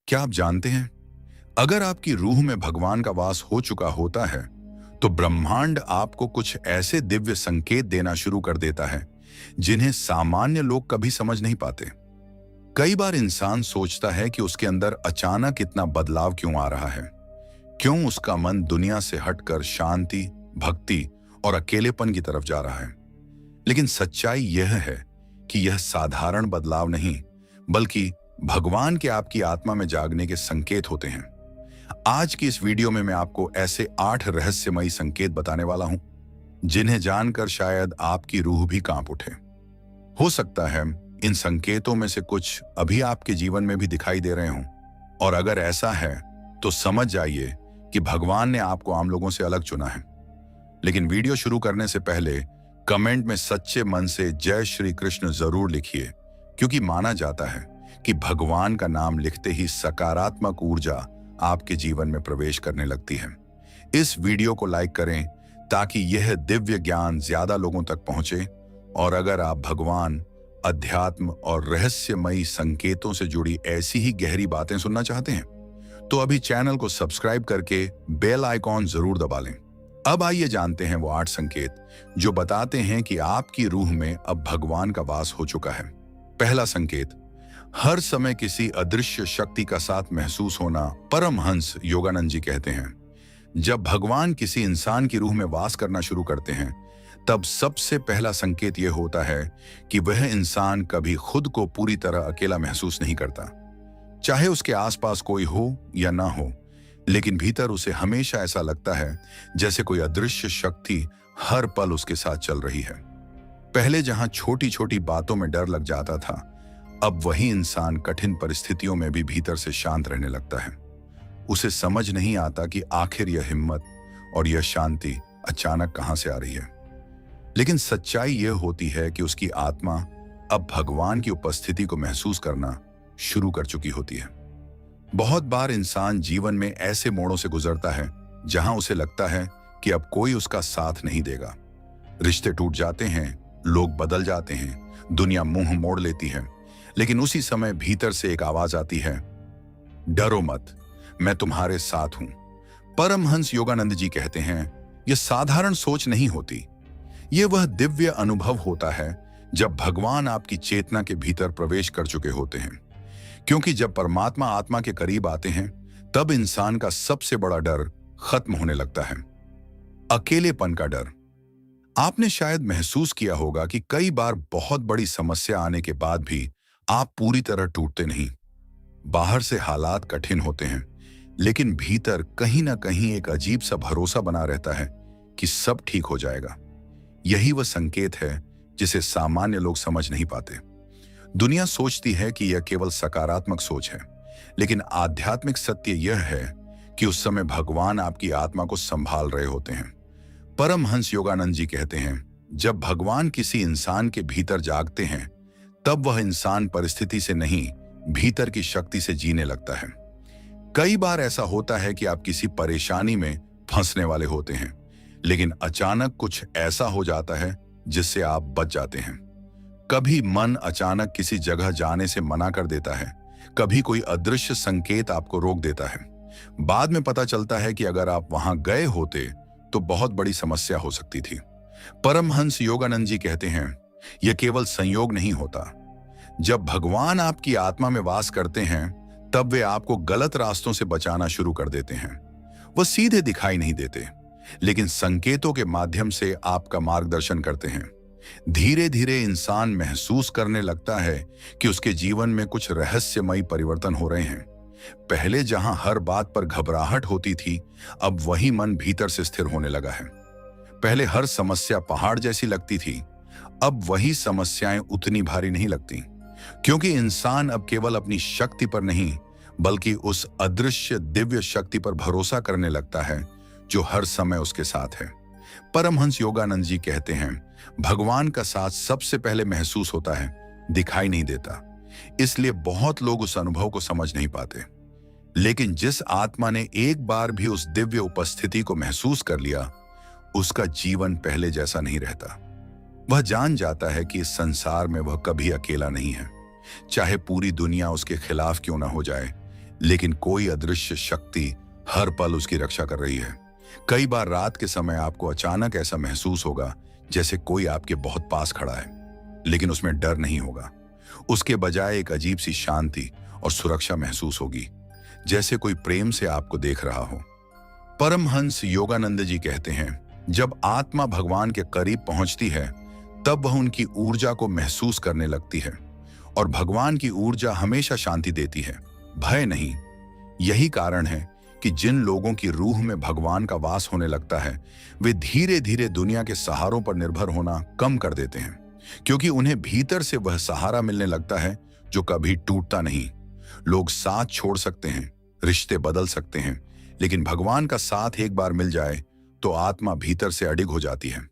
क्या आप जानते हैं, अगर आपकी रूह में भगवान का वास हो चुका होता है तो ब्रह्मांड आपको कुछ ऐसे दिव्य संकेत देना शुरू कर देता है जिन्हें सामान्य लोग कभी समझ नहीं पाते। कई बार इंसान सोचता है कि उसके अंदर अचानक इतना बदलाव क्यों आ रहा है, क्यों उसका मन दुनिया से हटकर शांति, भक्ति और अकेलेपन की तरफ जा रहा है। लेकिन सच्चाई यह है कि यह साधारण बदलाव नहीं, बल्कि भगवान के आपकी आत्मा में जागने के संकेत होते हैं। आज की इस वीडियो में मैं आपको ऐसे 8 रहस्यमयी संकेत बताने वाला हूं जिन्हें जानकर शायद आपकी रूह भी कांप उठे। हो सकता है इन संकेतों में से कुछ अभी आपके जीवन में भी दिखाई दे रहे हों, और अगर ऐसा है तो समझ जाइए कि भगवान ने आपको आम लोगों से अलग चुना है। लेकिन वीडियो शुरू करने से पहले कमेंट में सच्चे मन से जय श्री कृष्ण जरूर लिखिए, क्योंकि माना जाता है कि भगवान का नाम लिखते ही सकारात्मक ऊर्जा आपके जीवन में प्रवेश करने लगती है। इस वीडियो को लाइक करें ताकि यह दिव्य ज्ञान ज्यादा लोगों तक पहुंचे। और अगर आप भगवान, अध्यात्म और रहस्यमयी संकेतों से जुड़ी ऐसी ही गहरी बातें सुनना चाहते हैं तो अभी चैनल को सब्सक्राइब करके बेल आइकॉन जरूर दबा लें। अब आइए जानते हैं वो 8 संकेत जो बताते हैं कि आपकी रूह में अब भगवान का वास हो चुका है। पहला संकेत, हर समय किसी अदृश्य शक्ति का साथ महसूस होना। परमहंस योगानंद जी कहते हैं, जब भगवान किसी इंसान की रूह में वास करना शुरू करते हैं तब सबसे पहला संकेत यह होता है कि वह इंसान कभी खुद को पूरी तरह अकेला महसूस नहीं करता। चाहे उसके आसपास कोई हो या ना हो, लेकिन भीतर उसे हमेशा ऐसा लगता है जैसे कोई अदृश्य शक्ति हर पल उसके साथ चल रही है। पहले जहां छोटी छोटी बातों में डर लग जाता था, अब वही इंसान कठिन परिस्थितियों में भी भीतर से शांत रहने लगता है। उसे समझ नहीं आता कि आखिर यह हिम्मत और यह शांति अचानक कहां से आ रही है। लेकिन सच्चाई यह होती है कि उसकी आत्मा अब भगवान की उपस्थिति को महसूस करना शुरू कर चुकी होती है। बहुत बार इंसान जीवन में ऐसे मोड़ों से गुजरता है जहां उसे लगता है कि अब कोई उसका साथ नहीं देगा। रिश्ते टूट जाते हैं, लोग बदल जाते हैं, दुनिया मुंह मोड़ लेती है। लेकिन उसी समय भीतर से एक आवाज आती है, डरो मत, मैं तुम्हारे साथ हूं। परमहंस योगानंद जी कहते हैं, यह साधारण सोच नहीं होती, यह वह दिव्य अनुभव होता है जब भगवान आपकी चेतना के भीतर प्रवेश कर चुके होते हैं। क्योंकि जब परमात्मा आत्मा के करीब आते हैं तब इंसान का सबसे बड़ा डर खत्म होने लगता है, अकेलेपन का डर। आपने शायद महसूस किया होगा कि कई बार बहुत बड़ी समस्या आने के बाद भी आप पूरी तरह टूटते नहीं। बाहर से हालात कठिन होते हैं, लेकिन भीतर कहीं ना कहीं एक अजीब सा भरोसा बना रहता है कि सब ठीक हो जाएगा। यही वह संकेत है जिसे सामान्य लोग समझ नहीं पाते। दुनिया सोचती है कि यह केवल सकारात्मक सोच है, लेकिन आध्यात्मिक सत्य यह है कि उस समय भगवान आपकी आत्मा को संभाल रहे होते हैं। परमहंस योगानंद जी कहते हैं, जब भगवान किसी इंसान के भीतर जागते हैं तब वह इंसान परिस्थिति से नहीं, भीतर की शक्ति से जीने लगता है। कई बार ऐसा होता है कि आप किसी परेशानी में फंसने वाले होते हैं, लेकिन अचानक कुछ ऐसा हो जाता है जिससे आप बच जाते हैं। कभी मन अचानक किसी जगह जाने से मना कर देता है, कभी कोई अदृश्य संकेत आपको रोक देता है। बाद में पता चलता है कि अगर आप वहां गए होते तो बहुत बड़ी समस्या हो सकती थी। परमहंस योगानंद जी कहते हैं, यह केवल संयोग नहीं होता। जब भगवान आपकी आत्मा में वास करते हैं तब वे आपको गलत रास्तों से बचाना शुरू कर देते हैं। वह सीधे दिखाई नहीं देते, लेकिन संकेतों के माध्यम से आपका मार्गदर्शन करते हैं। धीरे धीरे इंसान महसूस करने लगता है कि उसके जीवन में कुछ रहस्यमयी परिवर्तन हो रहे हैं। पहले जहां हर बात पर घबराहट होती थी, अब वही मन भीतर से स्थिर होने लगा है। पहले हर समस्या पहाड़ जैसी लगती थी, अब वही समस्याएं उतनी भारी नहीं लगती, क्योंकि इंसान अब केवल अपनी शक्ति पर नहीं, बल्कि उस अदृश्य दिव्य शक्ति पर भरोसा करने लगता है जो हर समय उसके साथ है। परमहंस योगानंद जी कहते हैं, भगवान का साथ सबसे पहले महसूस होता है, दिखाई नहीं देता। इसलिए बहुत लोग उस अनुभव को समझ नहीं पाते। लेकिन जिस आत्मा ने एक बार भी उस दिव्य उपस्थिति को महसूस कर लिया, उसका जीवन पहले जैसा नहीं रहता। वह जान जाता है कि इस संसार में वह कभी अकेला नहीं है। चाहे पूरी दुनिया उसके खिलाफ क्यों ना हो जाए, लेकिन कोई अदृश्य शक्ति हर पल उसकी रक्षा कर रही है। कई बार रात के समय आपको अचानक ऐसा महसूस होगा जैसे कोई आपके बहुत पास खड़ा है, लेकिन उसमें डर नहीं होगा। उसके बजाय एक अजीब सी शांति और सुरक्षा महसूस होगी, जैसे कोई प्रेम से आपको देख रहा हो। परमहंस योगानंद जी कहते हैं, जब आत्मा भगवान के करीब पहुंचती है तब वह उनकी ऊर्जा को महसूस करने लगती है, और भगवान की ऊर्जा हमेशा शांति देती है, भय नहीं। यही कारण है कि जिन लोगों की रूह में भगवान का वास होने लगता है, वे धीरे धीरे दुनिया के सहारों पर निर्भर होना कम कर देते हैं, क्योंकि उन्हें भीतर से वह सहारा मिलने लगता है जो कभी टूटता नहीं। लोग साथ छोड़ सकते हैं, रिश्ते बदल सकते हैं, लेकिन भगवान का साथ एक बार मिल जाए तो आत्मा भीतर से अडिग हो जाती है।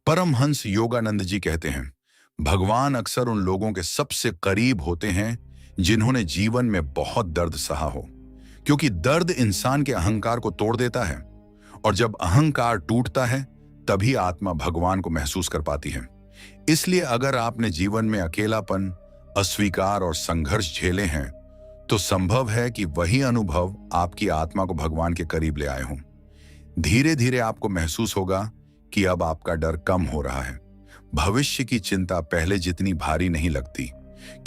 परमहंस योगानंद जी कहते हैं, भगवान अक्सर उन लोगों के सबसे करीब होते हैं जिन्होंने जीवन में बहुत दर्द सहा हो, क्योंकि दर्द इंसान के अहंकार को तोड़ देता है, और जब अहंकार टूटता है तभी आत्मा भगवान को महसूस कर पाती है। इसलिए अगर आपने जीवन में अकेलापन, अस्वीकार और संघर्ष झेले हैं, तो संभव है कि वही अनुभव आपकी आत्मा को भगवान के करीब ले आए हों। धीरे धीरे आपको महसूस होगा कि अब आपका डर कम हो रहा है। भविष्य की चिंता पहले जितनी भारी नहीं लगती,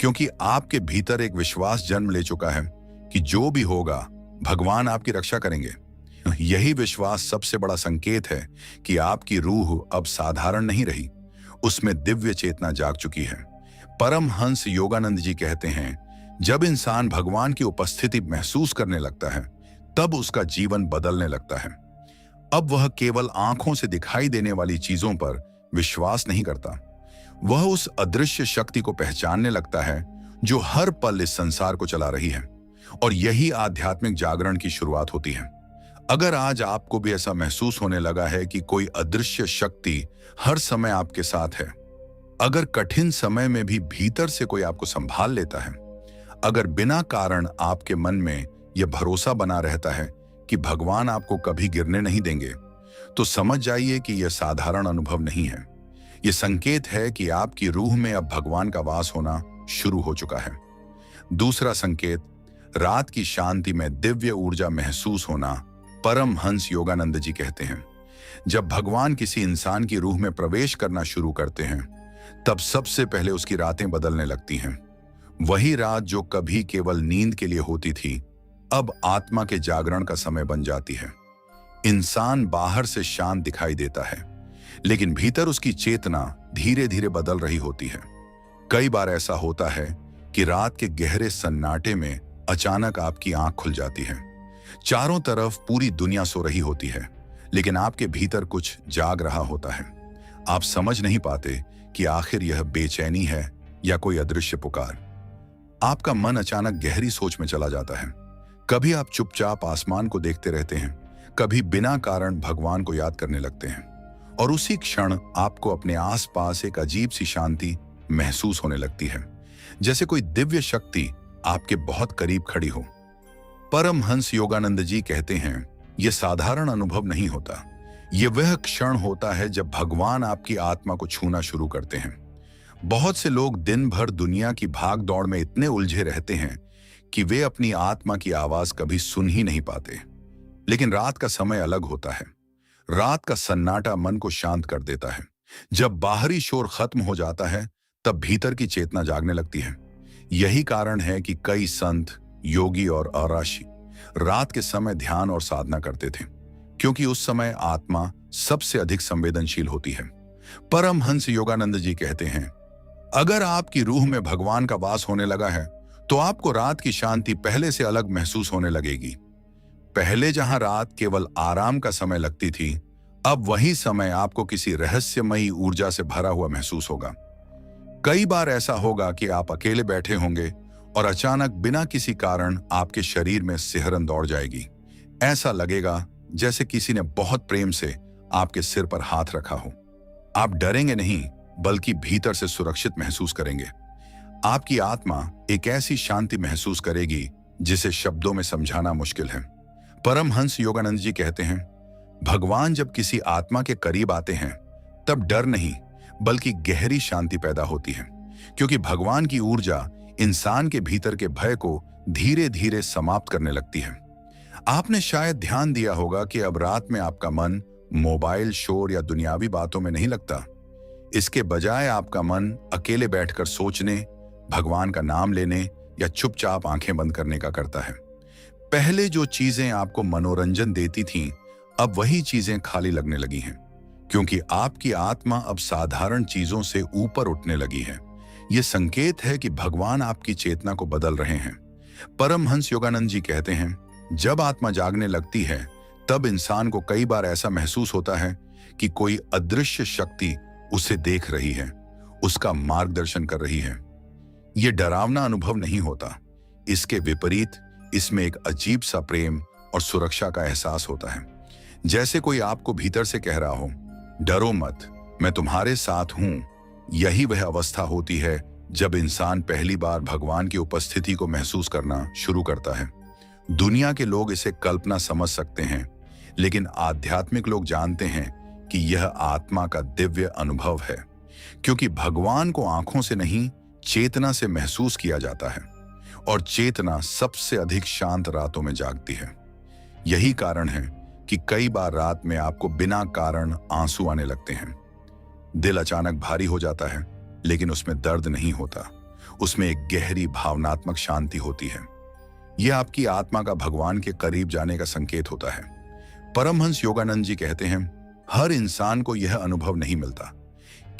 क्योंकि आपके भीतर एक विश्वास जन्म ले चुका है कि जो भी होगा भगवान आपकी रक्षा करेंगे। यही विश्वास सबसे बड़ा संकेत है कि आपकी रूह अब साधारण नहीं रही, उसमें दिव्य चेतना जाग चुकी है। परमहंस योगानंद जी कहते हैं, जब इंसान भगवान की उपस्थिति महसूस करने लगता है तब उसका जीवन बदलने लगता है। अब वह केवल आंखों से दिखाई देने वाली चीजों पर विश्वास नहीं करता, वह उस अदृश्य शक्ति को पहचानने लगता है जो हर पल इस संसार को चला रही है, और यही आध्यात्मिक जागरण की शुरुआत होती है। अगर आज आपको भी ऐसा महसूस होने लगा है कि कोई अदृश्य शक्ति हर समय आपके साथ है, अगर कठिन समय में भी भीतर से कोई आपको संभाल लेता है, अगर बिना कारण आपके मन में यह भरोसा बना रहता है कि भगवान आपको कभी गिरने नहीं देंगे, तो समझ जाइए कि यह साधारण अनुभव नहीं है। यह संकेत है कि आपकी रूह में अब भगवान का वास होना शुरू हो चुका है। दूसरा संकेत, रात की शांति में दिव्य ऊर्जा महसूस होना। परमहंस योगानंद जी कहते हैं, जब भगवान किसी इंसान की रूह में प्रवेश करना शुरू करते हैं तब सबसे पहले उसकी रातें बदलने लगती हैं। वही रात जो कभी केवल नींद के लिए होती थी, अब आत्मा के जागरण का समय बन जाती है। इंसान बाहर से शांत दिखाई देता है, लेकिन भीतर उसकी चेतना धीरे धीरे बदल रही होती है। कई बार ऐसा होता है कि रात के गहरे सन्नाटे में अचानक आपकी आंख खुल जाती है। चारों तरफ पूरी दुनिया सो रही होती है, लेकिन आपके भीतर कुछ जाग रहा होता है। आप समझ नहीं पाते कि आखिर यह बेचैनी है या कोई अदृश्य पुकार। आपका मन अचानक गहरी सोच में चला जाता है। कभी आप चुपचाप आसमान को देखते रहते हैं, कभी बिना कारण भगवान को याद करने लगते हैं, और उसी क्षण आपको अपने आसपास एक अजीब सी शांति महसूस होने लगती है, जैसे कोई दिव्य शक्ति आपके बहुत करीब खड़ी हो। परमहंस योगानंद जी कहते हैं, यह साधारण अनुभव नहीं होता, यह वह क्षण होता है जब भगवान आपकी आत्मा को छूना शुरू करते हैं। बहुत से लोग दिन भर दुनिया की भाग दौड़ में इतने उलझे रहते हैं कि वे अपनी आत्मा की आवाज कभी सुन ही नहीं पाते। लेकिन रात का समय अलग होता है। रात का सन्नाटा मन को शांत कर देता है। जब बाहरी शोर खत्म हो जाता है तब भीतर की चेतना जागने लगती है। यही कारण है कि कई संत, योगी और अराशी रात के समय ध्यान और साधना करते थे, क्योंकि उस समय आत्मा सबसे अधिक संवेदनशील होती है। परमहंस योगानंद जी कहते हैं, अगर आपकी रूह में भगवान का वास होने लगा है तो आपको रात की शांति पहले से अलग महसूस होने लगेगी। पहले जहां रात केवल आराम का समय लगती थी, अब वही समय आपको किसी रहस्यमयी ऊर्जा से भरा हुआ महसूस होगा। कई बार ऐसा होगा कि आप अकेले बैठे होंगे और अचानक बिना किसी कारण आपके शरीर में सिहरन दौड़ जाएगी। ऐसा लगेगा जैसे किसी ने बहुत प्रेम से आपके सिर पर हाथ रखा हो। आप डरेंगे नहीं, बल्कि भीतर से सुरक्षित महसूस करेंगे। आपकी आत्मा एक ऐसी शांति महसूस करेगी जिसे शब्दों में समझाना मुश्किल है। परमहंस योगानंद जी कहते हैं, भगवान जब किसी आत्मा के करीब आते हैं तब डर नहीं बल्कि गहरी शांति पैदा होती है, क्योंकि भगवान की ऊर्जा इंसान के भीतर के भय को धीरे धीरे समाप्त करने लगती है। आपने शायद ध्यान दिया होगा कि अब रात में आपका मन मोबाइल शोर या दुनियावी बातों में नहीं लगता। इसके बजाय आपका मन अकेले बैठकर सोचने, भगवान का नाम लेने या चुपचाप आंखें बंद करने का करता है। पहले जो चीजें आपको मनोरंजन देती थीं, अब वही चीजें खाली लगने लगी हैं, क्योंकि आपकी आत्मा अब साधारण चीजों से ऊपर उठने लगी है। यह संकेत है कि भगवान आपकी चेतना को बदल रहे हैं। परमहंस योगानंद जी कहते हैं, जब आत्मा जागने लगती है तब इंसान को कई बार ऐसा महसूस होता है कि कोई अदृश्य शक्ति उसे देख रही है, उसका मार्गदर्शन कर रही है। यह डरावना अनुभव नहीं होता। इसके विपरीत इसमें एक अजीब सा प्रेम और सुरक्षा का एहसास होता है, जैसे कोई आपको भीतर से कह रहा हो, डरो मत, मैं तुम्हारे साथ हूं। यही वह अवस्था होती है जब इंसान पहली बार भगवान की उपस्थिति को महसूस करना शुरू करता है। दुनिया के लोग इसे कल्पना समझ सकते हैं, लेकिन आध्यात्मिक लोग जानते हैं कि यह आत्मा का दिव्य अनुभव है, क्योंकि भगवान को आंखों से नहीं, चेतना से महसूस किया जाता है, और चेतना सबसे अधिक शांत रातों में जागती है। यही कारण है कि कई बार रात में आपको बिना कारण आंसू आने लगते हैं। दिल अचानक भारी हो जाता है, लेकिन उसमें दर्द नहीं होता, उसमें एक गहरी भावनात्मक शांति होती है। यह आपकी आत्मा का भगवान के करीब जाने का संकेत होता है। परमहंस योगानंद जी कहते हैं, हर इंसान को यह अनुभव नहीं मिलता।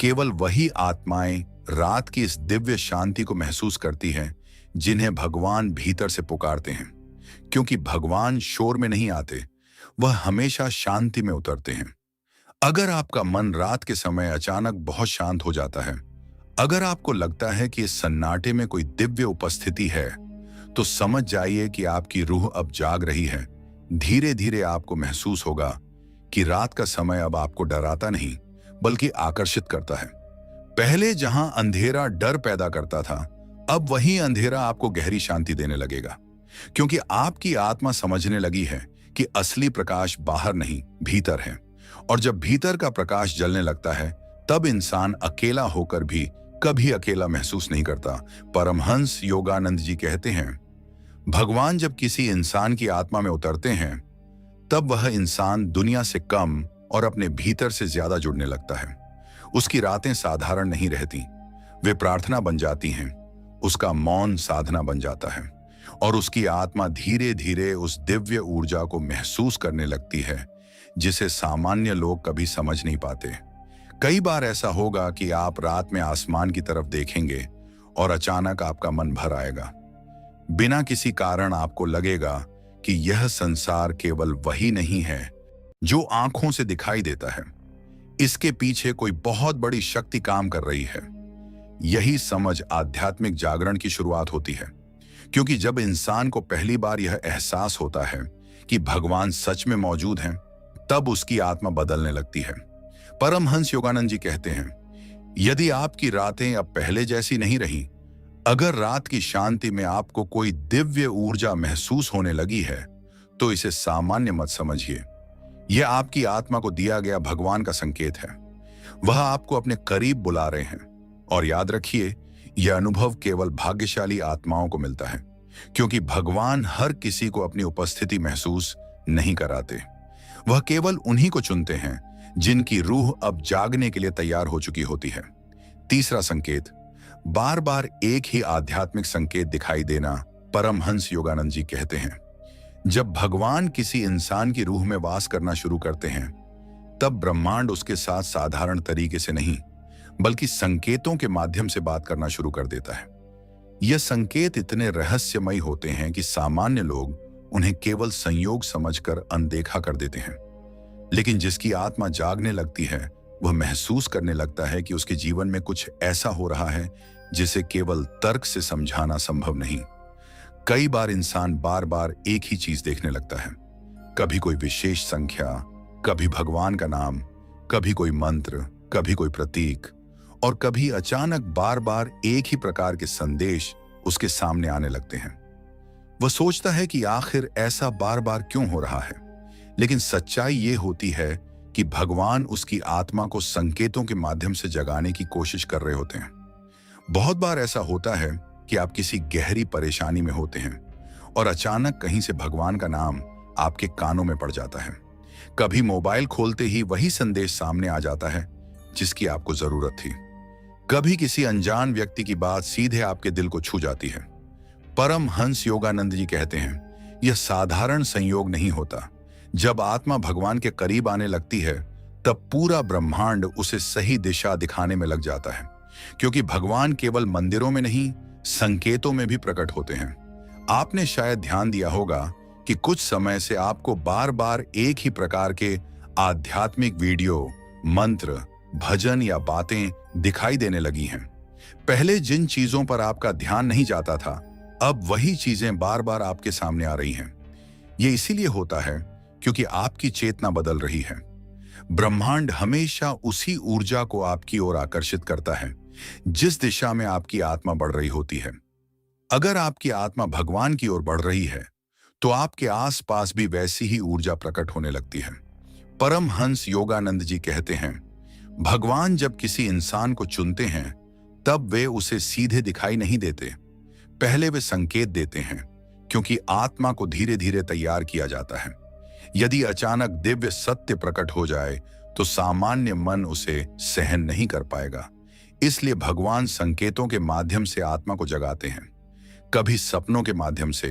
केवल वही आत्माएं रात की इस दिव्य शांति को महसूस करती हैं जिन्हें भगवान भीतर से पुकारते हैं, क्योंकि भगवान शोर में नहीं आते, वह हमेशा शांति में उतरते हैं। अगर आपका मन रात के समय अचानक बहुत शांत हो जाता है, अगर आपको लगता है कि इस सन्नाटे में कोई दिव्य उपस्थिति है, तो समझ जाइए कि आपकी रूह अब जाग रही है। धीरे धीरे आपको महसूस होगा कि रात का समय अब आपको डराता नहीं, बल्कि आकर्षित करता है। पहले जहां अंधेरा डर पैदा करता था, अब वही अंधेरा आपको गहरी शांति देने लगेगा, क्योंकि आपकी आत्मा समझने लगी है कि असली प्रकाश बाहर नहीं, भीतर है। और जब भीतर का प्रकाश जलने लगता है, तब इंसान अकेला होकर भी कभी अकेला महसूस नहीं करता। परमहंस योगानंद जी कहते हैं, भगवान जब किसी इंसान की आत्मा में उतरते हैं, तब वह इंसान दुनिया से कम और अपने भीतर से ज्यादा जुड़ने लगता है। उसकी रातें साधारण नहीं रहती, वे प्रार्थना बन जाती हैं, उसका मौन साधना बन जाता है, और उसकी आत्मा धीरे धीरे उस दिव्य ऊर्जा को महसूस करने लगती है जिसे सामान्य लोग कभी समझ नहीं पाते। कई बार ऐसा होगा कि आप रात में आसमान की तरफ देखेंगे और अचानक आपका मन भर आएगा। बिना किसी कारण आपको लगेगा कि यह संसार केवल वही नहीं है जो आंखों से दिखाई देता है, इसके पीछे कोई बहुत बड़ी शक्ति काम कर रही है। यही समझ आध्यात्मिक जागरण की शुरुआत होती है, क्योंकि जब इंसान को पहली बार यह एहसास होता है कि भगवान सच में मौजूद हैं, तब उसकी आत्मा बदलने लगती है। परमहंस योगानंद जी कहते हैं, यदि आपकी रातें अब पहले जैसी नहीं रही, अगर रात की शांति में आपको कोई दिव्य ऊर्जा महसूस होने लगी है, तो इसे सामान्य मत समझिए। यह आपकी आत्मा को दिया गया भगवान का संकेत है। वह आपको अपने करीब बुला रहे हैं। और याद रखिए, यह अनुभव केवल भाग्यशाली आत्माओं को मिलता है, क्योंकि भगवान हर किसी को अपनी उपस्थिति महसूस नहीं कराते। वह केवल उन्हीं को चुनते हैं जिनकी रूह अब जागने के लिए तैयार हो चुकी होती है। तीसरा संकेत, बार बार एक ही आध्यात्मिक संकेत दिखाई देना। परमहंस योगानंद जी कहते हैं, जब भगवान किसी इंसान की रूह में वास करना शुरू करते हैं, तब ब्रह्मांड उसके साथ साधारण तरीके से नहीं, बल्कि संकेतों के माध्यम से बात करना शुरू कर देता है। यह संकेत इतने रहस्यमयी होते हैं कि सामान्य लोग उन्हें केवल संयोग समझकर अनदेखा कर देते हैं, लेकिन जिसकी आत्मा जागने लगती है, वह महसूस करने लगता है कि उसके जीवन में कुछ ऐसा हो रहा है जिसे केवल तर्क से समझाना संभव नहीं। कई बार इंसान बार बार एक ही चीज देखने लगता है, कभी कोई विशेष संख्या, कभी भगवान का नाम, कभी कोई मंत्र, कभी कोई प्रतीक, और कभी अचानक बार बार एक ही प्रकार के संदेश उसके सामने आने लगते हैं। वह सोचता है कि आखिर ऐसा बार बार क्यों हो रहा है, लेकिन सच्चाई ये होती है कि भगवान उसकी आत्मा को संकेतों के माध्यम से जगाने की कोशिश कर रहे होते हैं। बहुत बार ऐसा होता है कि आप किसी गहरी परेशानी में होते हैं, और अचानक कहीं से भगवान का नाम आपके कानों में पड़ जाता है। कभी मोबाइल खोलते ही वही संदेश सामने आ जाता है जिसकी आपको जरूरत थी। कभी किसी अनजान व्यक्ति की बात सीधे आपके दिल को छू जाती है। परमहंस योगानंद जी कहते हैं, यह साधारण संयोग नहीं होता। जब आत्मा भगवान के करीब आने लगती है तब पूरा ब्रह्मांड उसे सही दिशा दिखाने में लग जाता है, क्योंकि भगवान केवल मंदिरों में नहीं, संकेतों में भी प्रकट होते हैं। आपने शायद ध्यान दिया होगा कि कुछ समय से आपको बार बार एक ही प्रकार के आध्यात्मिक वीडियो, मंत्र, भजन या बातें दिखाई देने लगी हैं। पहले जिन चीजों पर आपका ध्यान नहीं जाता था, अब वही चीजें बार बार आपके सामने आ रही हैं। ये इसीलिए होता है क्योंकि आपकी चेतना बदल रही है। ब्रह्मांड हमेशा उसी ऊर्जा को आपकी ओर आकर्षित करता है जिस दिशा में आपकी आत्मा बढ़ रही होती है। अगर आपकी आत्मा भगवान की ओर बढ़ रही है तो आपके आसपास भी वैसी ही ऊर्जा प्रकट होने लगती है। परमहंस योगानंद जी कहते हैं, भगवान जब किसी इंसान को चुनते हैं तब वे उसे सीधे दिखाई नहीं देते। पहले वे संकेत देते हैं, क्योंकि आत्मा को धीरे धीरे तैयार किया जाता है। यदि अचानक दिव्य सत्य प्रकट हो जाए तो सामान्य मन उसे सहन नहीं कर पाएगा। इसलिए भगवान संकेतों के माध्यम से आत्मा को जगाते हैं। कभी सपनों के माध्यम से,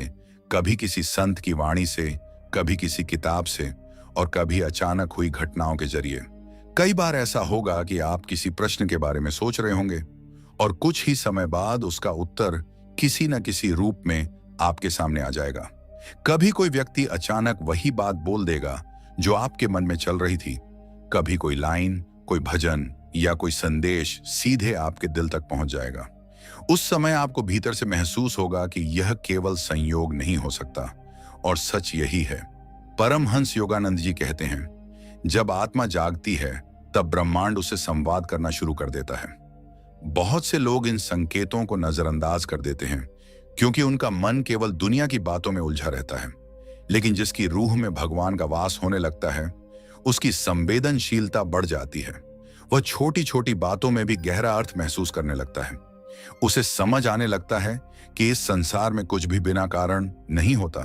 कभी किसी संत की वाणी से, कभी किसी किताब से और कभी अचानक हुई घटनाओं के जरिए। कई बार ऐसा होगा कि आप किसी प्रश्न के बारे में सोच रहे होंगे और कुछ ही समय बाद उसका उत्तर किसी न किसी रूप में आपके सामने आ जाएगा। कभी कोई व्यक्ति अचानक वही बात बोल देगा जो आपके मन में चल रही थी। कभी कोई लाइन, कोई भजन या कोई संदेश सीधे आपके दिल तक पहुंच जाएगा। उस समय आपको भीतर से महसूस होगा कि यह केवल संयोग नहीं हो सकता, और सच यही है। परमहंस योगानंद जी कहते हैं, जब आत्मा जागती है तब ब्रह्मांड उससे संवाद करना शुरू कर देता है। बहुत से लोग इन संकेतों को नजरअंदाज कर देते हैं क्योंकि उनका मन केवल दुनिया की बातों में उलझा रहता है। लेकिन जिसकी रूह में भगवान का वास होने लगता है, उसकी संवेदनशीलता बढ़ जाती है। वह छोटी छोटी बातों में भी गहरा अर्थ महसूस करने लगता है। उसे समझ आने लगता है कि इस संसार में कुछ भी बिना कारण नहीं होता।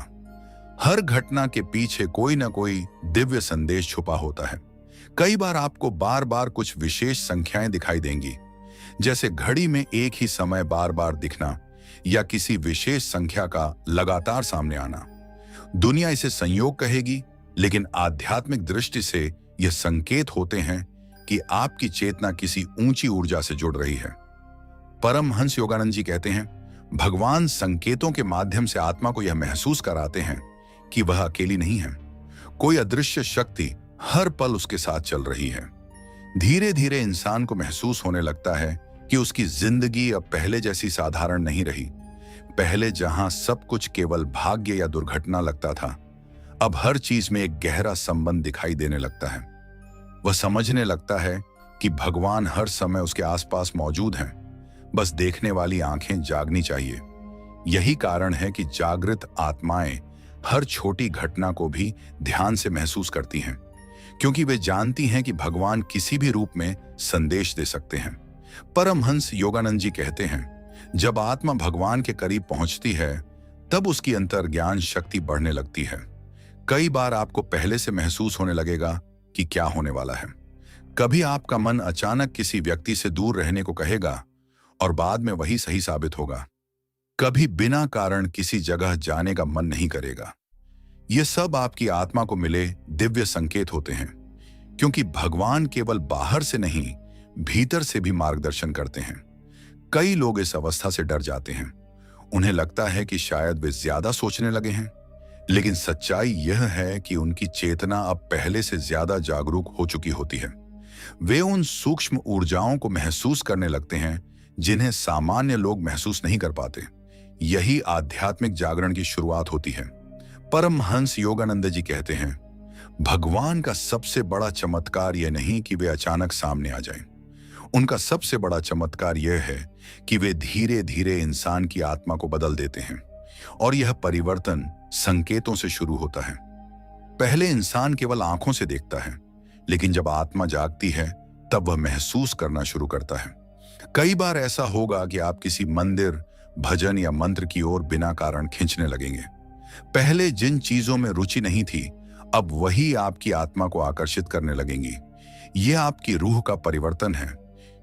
हर घटना के पीछे कोई ना कोई दिव्य संदेश छुपा होता है। कई बार आपको बार बार कुछ विशेष संख्याएं दिखाई देंगी, जैसे घड़ी में एक ही समय बार बार दिखना या किसी विशेष संख्या का लगातार सामने आना। दुनिया इसे संयोग कहेगी, लेकिन आध्यात्मिक दृष्टि से यह संकेत होते हैं कि आपकी चेतना किसी ऊंची ऊर्जा से जुड़ रही है। परमहंस योगानंद जी कहते हैं, भगवान संकेतों के माध्यम से आत्मा को यह महसूस कराते हैं कि वह अकेली नहीं है। कोई अदृश्य शक्ति हर पल उसके साथ चल रही है। धीरे धीरे इंसान को महसूस होने लगता है कि उसकी जिंदगी अब पहले जैसी साधारण नहीं रही। पहले जहां सब कुछ केवल भाग्य या दुर्घटना लगता था, अब हर चीज में एक गहरा संबंध दिखाई देने लगता है। वह समझने लगता है कि भगवान हर समय उसके आसपास मौजूद हैं, बस देखने वाली आंखें जागनी चाहिए। यही कारण है कि जागृत आत्माएं हर छोटी घटना को भी ध्यान से महसूस करती हैं, क्योंकि वे जानती हैं कि भगवान किसी भी रूप में संदेश दे सकते हैं। परमहंस योगानंद जी कहते हैं, जब आत्मा भगवान के करीब पहुंचती है तब उसकी अंतर्ज्ञान शक्ति बढ़ने लगती है। कई बार आपको पहले से महसूस होने लगेगा कि क्या होने वाला है। कभी आपका मन अचानक किसी व्यक्ति से दूर रहने को कहेगा और बाद में वही सही साबित होगा। कभी बिना कारण किसी जगह जाने का मन नहीं करेगा। ये सब आपकी आत्मा को मिले दिव्य संकेत होते हैं, क्योंकि भगवान केवल बाहर से नहीं, भीतर से भी मार्गदर्शन करते हैं। कई लोग इस अवस्था से डर जाते हैं। उन्हें लगता है कि शायद वे ज्यादा सोचने लगे हैं, लेकिन सच्चाई यह है कि उनकी चेतना अब पहले से ज्यादा जागरूक हो चुकी होती है। वे उन सूक्ष्म ऊर्जाओं को महसूस करने लगते हैं जिन्हें सामान्य लोग महसूस नहीं कर पाते। यही आध्यात्मिक जागरण की शुरुआत होती है। परमहंस योगानंद जी कहते हैं, भगवान का सबसे बड़ा चमत्कार यह नहीं कि वे अचानक सामने आ जाएं। उनका सबसे बड़ा चमत्कार यह है कि वे धीरे धीरे इंसान की आत्मा को बदल देते हैं, और यह परिवर्तन संकेतों से शुरू होता है। पहले इंसान केवल आंखों से देखता है, लेकिन जब आत्मा जागती है तब वह महसूस करना शुरू करता है। कई बार ऐसा होगा कि आप किसी मंदिर, भजन या मंत्र की ओर बिना कारण खींचने लगेंगे। पहले जिन चीजों में रुचि नहीं थी, अब वही आपकी आत्मा को आकर्षित करने लगेंगी। यह आपकी रूह का परिवर्तन है,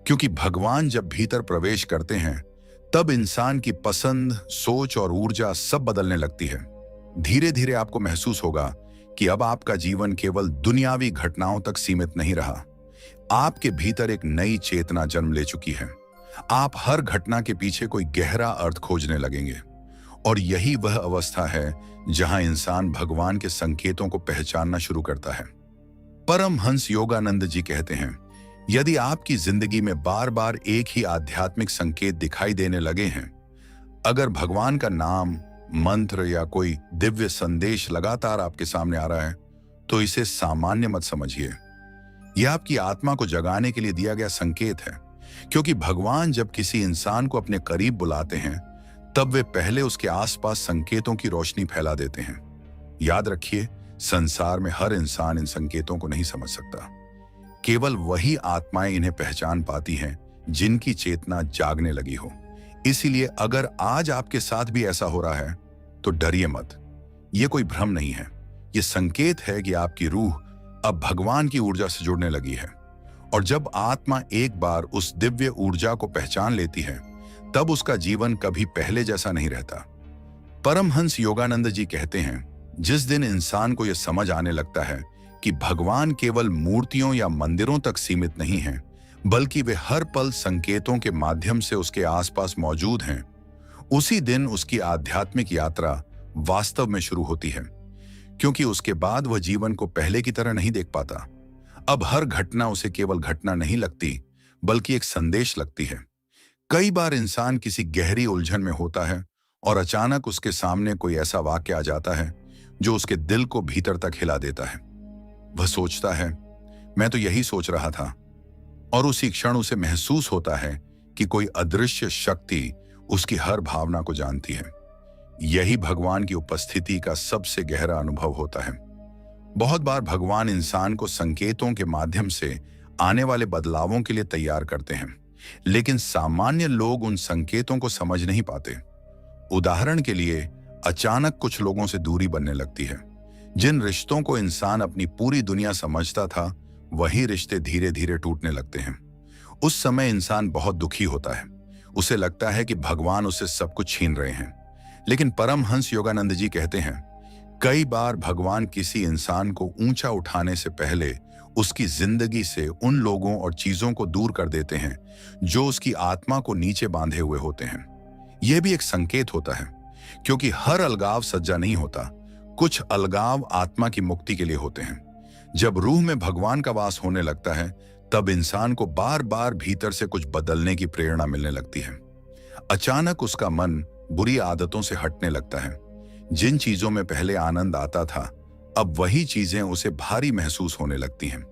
क्योंकि भगवान जब भीतर प्रवेश करते हैं तब इंसान की पसंद, सोच और ऊर्जा सब बदलने लगती है। धीरे धीरे आपको महसूस होगा कि अब आपका जीवन केवल दुनियावी घटनाओं तक सीमित नहीं रहा। आपके भीतर एक नई चेतना जन्म ले चुकी है। आप हर घटना के पीछे कोई गहरा अर्थ खोजने लगेंगे, और यही वह अवस्था है जहां इंसान भगवान के संकेतों को पहचानना शुरू करता है। परमहंस योगानंद जी कहते हैं, यदि आपकी जिंदगी में बार बार एक ही आध्यात्मिक संकेत दिखाई देने लगे हैं, अगर भगवान का नाम, मंत्र या कोई दिव्य संदेश लगातार आपके सामने आ रहा है, तो इसे सामान्य मत समझिए। यह आपकी आत्मा को जगाने के लिए दिया गया संकेत है, क्योंकि भगवान जब किसी इंसान को अपने करीब बुलाते हैं तब वे पहले उसके आसपास संकेतों की रोशनी फैला देते हैं। याद रखिए, संसार में हर इंसान इन संकेतों को नहीं समझ सकता। केवल वही आत्माएं इन्हें पहचान पाती हैं जिनकी चेतना जागने लगी हो। इसीलिए अगर आज आपके साथ भी ऐसा हो रहा है तो डरिए मत। यह कोई भ्रम नहीं है, यह संकेत है कि आपकी रूह अब भगवान की ऊर्जा से जुड़ने लगी है। और जब आत्मा एक बार उस दिव्य ऊर्जा को पहचान लेती है तब उसका जीवन कभी पहले जैसा नहीं रहता। परमहंस योगानंद जी कहते हैं, जिस दिन इंसान को यह समझ आने लगता है कि भगवान केवल मूर्तियों या मंदिरों तक सीमित नहीं हैं, बल्कि वे हर पल संकेतों के माध्यम से उसके आसपास मौजूद हैं, उसी दिन उसकी आध्यात्मिक यात्रा वास्तव में शुरू होती है। क्योंकि उसके बाद वह जीवन को पहले की तरह नहीं देख पाता। अब हर घटना उसे केवल घटना नहीं लगती, बल्कि एक संदेश लगती है। कई बार इंसान किसी गहरी उलझन में होता है और अचानक उसके सामने कोई ऐसा वाक्य आ जाता है जो उसके दिल को भीतर तक हिला देता है। वह सोचता है, मैं तो यही सोच रहा था, और उसी क्षण उसे महसूस होता है कि कोई अदृश्य शक्ति उसकी हर भावना को जानती है। यही भगवान की उपस्थिति का सबसे गहरा अनुभव होता है। बहुत बार भगवान इंसान को संकेतों के माध्यम से आने वाले बदलावों के लिए तैयार करते हैं, लेकिन सामान्य लोग उन संकेतों को समझ नहीं पाते। उदाहरण के लिए, अचानक कुछ लोगों से दूरी बनने लगती है। जिन रिश्तों को इंसान अपनी पूरी दुनिया समझता था, वही रिश्ते धीरे धीरे टूटने लगते हैं। उस समय इंसान बहुत दुखी होता है। उसे लगता है कि भगवान उससे सब कुछ छीन रहे हैं। लेकिन परमहंस योगानंद जी कहते हैं, कई बार भगवान किसी इंसान को ऊंचा उठाने से पहले उसकी जिंदगी से उन लोगों और चीजों को दूर कर देते हैं जो उसकी आत्मा को नीचे बांधे हुए होते हैं। यह भी एक संकेत होता है, क्योंकि हर अलगाव सज्जा नहीं होता। कुछ अलगाव आत्मा की मुक्ति के लिए होते हैं। जब रूह में भगवान का वास होने लगता है, तब इंसान को बार बार भीतर से कुछ बदलने की प्रेरणा मिलने लगती है। अचानक उसका मन बुरी आदतों से हटने लगता है। जिन चीजों में पहले आनंद आता था, अब वही चीजें उसे भारी महसूस होने लगती हैं।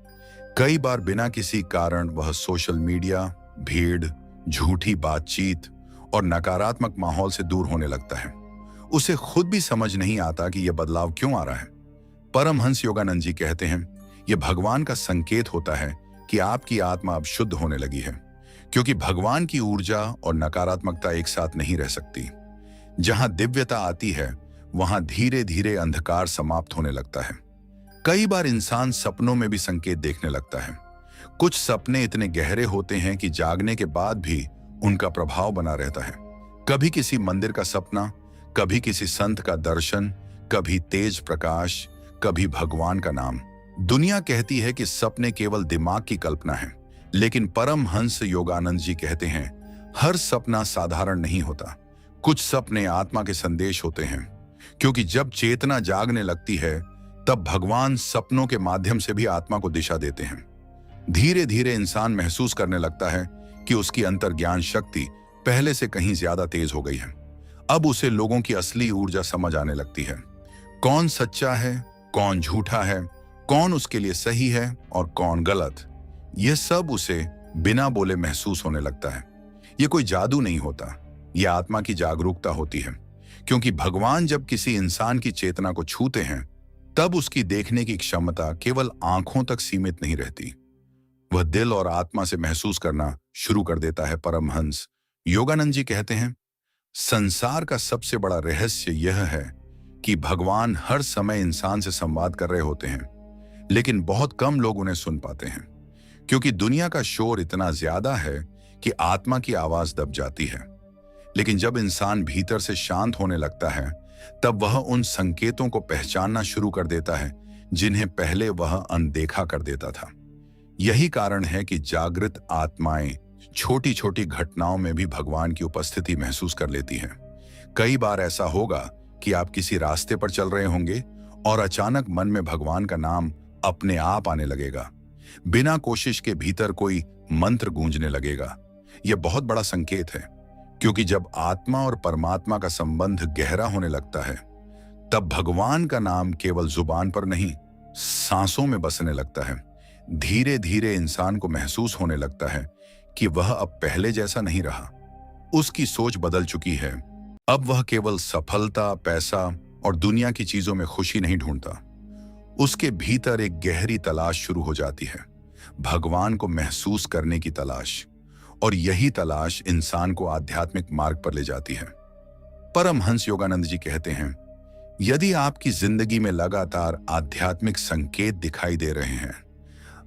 कई बार बिना किसी कारण वह सोशल मीडिया, भीड़, झूठी बातचीत और नकारात्मक माहौल से दूर होने लगता है। उसे खुद भी समझ नहीं आता कि यह बदलाव क्यों आ रहा है। परमहंस योगानंद जी कहते हैं, यह भगवान का संकेत होता है कि आपकी आत्मा अब शुद्ध होने लगी है, क्योंकि भगवान की ऊर्जा और नकारात्मकता एक साथ नहीं रह सकती। जहां दिव्यता आती है, वहां धीरे धीरे अंधकार समाप्त होने लगता है। कई बार इंसान सपनों में भी संकेत देखने लगता है। कुछ सपने इतने गहरे होते हैं कि जागने के बाद भी उनका प्रभाव बना रहता है। कभी किसी मंदिर का सपना, कभी किसी संत का दर्शन, कभी तेज प्रकाश, कभी भगवान का नाम। दुनिया कहती है कि सपने केवल दिमाग की कल्पना है, लेकिन परमहंस योगानंद जी कहते हैं, हर सपना साधारण नहीं होता। कुछ सपने आत्मा के संदेश होते हैं, क्योंकि जब चेतना जागने लगती है, तब भगवान सपनों के माध्यम से भी आत्मा को दिशा देते हैं। धीरे धीरे इंसान महसूस करने लगता है कि उसकी अंतर्ज्ञान शक्ति पहले से कहीं ज्यादा तेज हो गई है। अब उसे लोगों की असली ऊर्जा समझ आने लगती है। कौन सच्चा है, कौन झूठा है, कौन उसके लिए सही है और कौन गलत। यह सब उसे बिना बोले महसूस होने लगता है। यह कोई जादू नहीं होता, यह आत्मा की जागरूकता होती है। क्योंकि भगवान जब किसी इंसान की चेतना को छूते हैं, तब उसकी देखने की क्षमता केवल आंखों तक सीमित नहीं रहती। वह दिल और आत्मा से महसूस करना शुरू कर देता है। परमहंस योगानंद जी कहते हैं, संसार का सबसे बड़ा रहस्य यह है कि भगवान हर समय इंसान से संवाद कर रहे होते हैं, लेकिन बहुत कम लोग उन्हें सुन पाते हैं, क्योंकि दुनिया का शोर इतना ज्यादा है कि आत्मा की आवाज दब जाती है। लेकिन जब इंसान भीतर से शांत होने लगता है, तब वह उन संकेतों को पहचानना शुरू कर देता है जिन्हें पहले वह अनदेखा कर देता था। यही कारण है कि जागृत आत्माएं छोटी छोटी घटनाओं में भी भगवान की उपस्थिति महसूस कर लेती हैं। कई बार ऐसा होगा कि आप किसी रास्ते पर चल रहे होंगे और अचानक मन में भगवान का नाम अपने आप आने लगेगा। बिना कोशिश के भीतर कोई मंत्र गूंजने लगेगा। यह बहुत बड़ा संकेत है, क्योंकि जब आत्मा और परमात्मा का संबंध गहरा होने लगता है, तब भगवान का नाम केवल जुबान पर नहीं, सांसों में बसने लगता है। धीरे धीरे इंसान को महसूस होने लगता है कि वह अब पहले जैसा नहीं रहा। उसकी सोच बदल चुकी है। अब वह केवल सफलता, पैसा और दुनिया की चीजों में खुशी नहीं ढूंढता। उसके भीतर एक गहरी तलाश शुरू हो जाती है, भगवान को महसूस करने की तलाश। और यही तलाश इंसान को आध्यात्मिक मार्ग पर ले जाती है। परमहंस योगानंद जी कहते हैं, यदि आपकी जिंदगी में लगातार आध्यात्मिक संकेत दिखाई दे रहे हैं,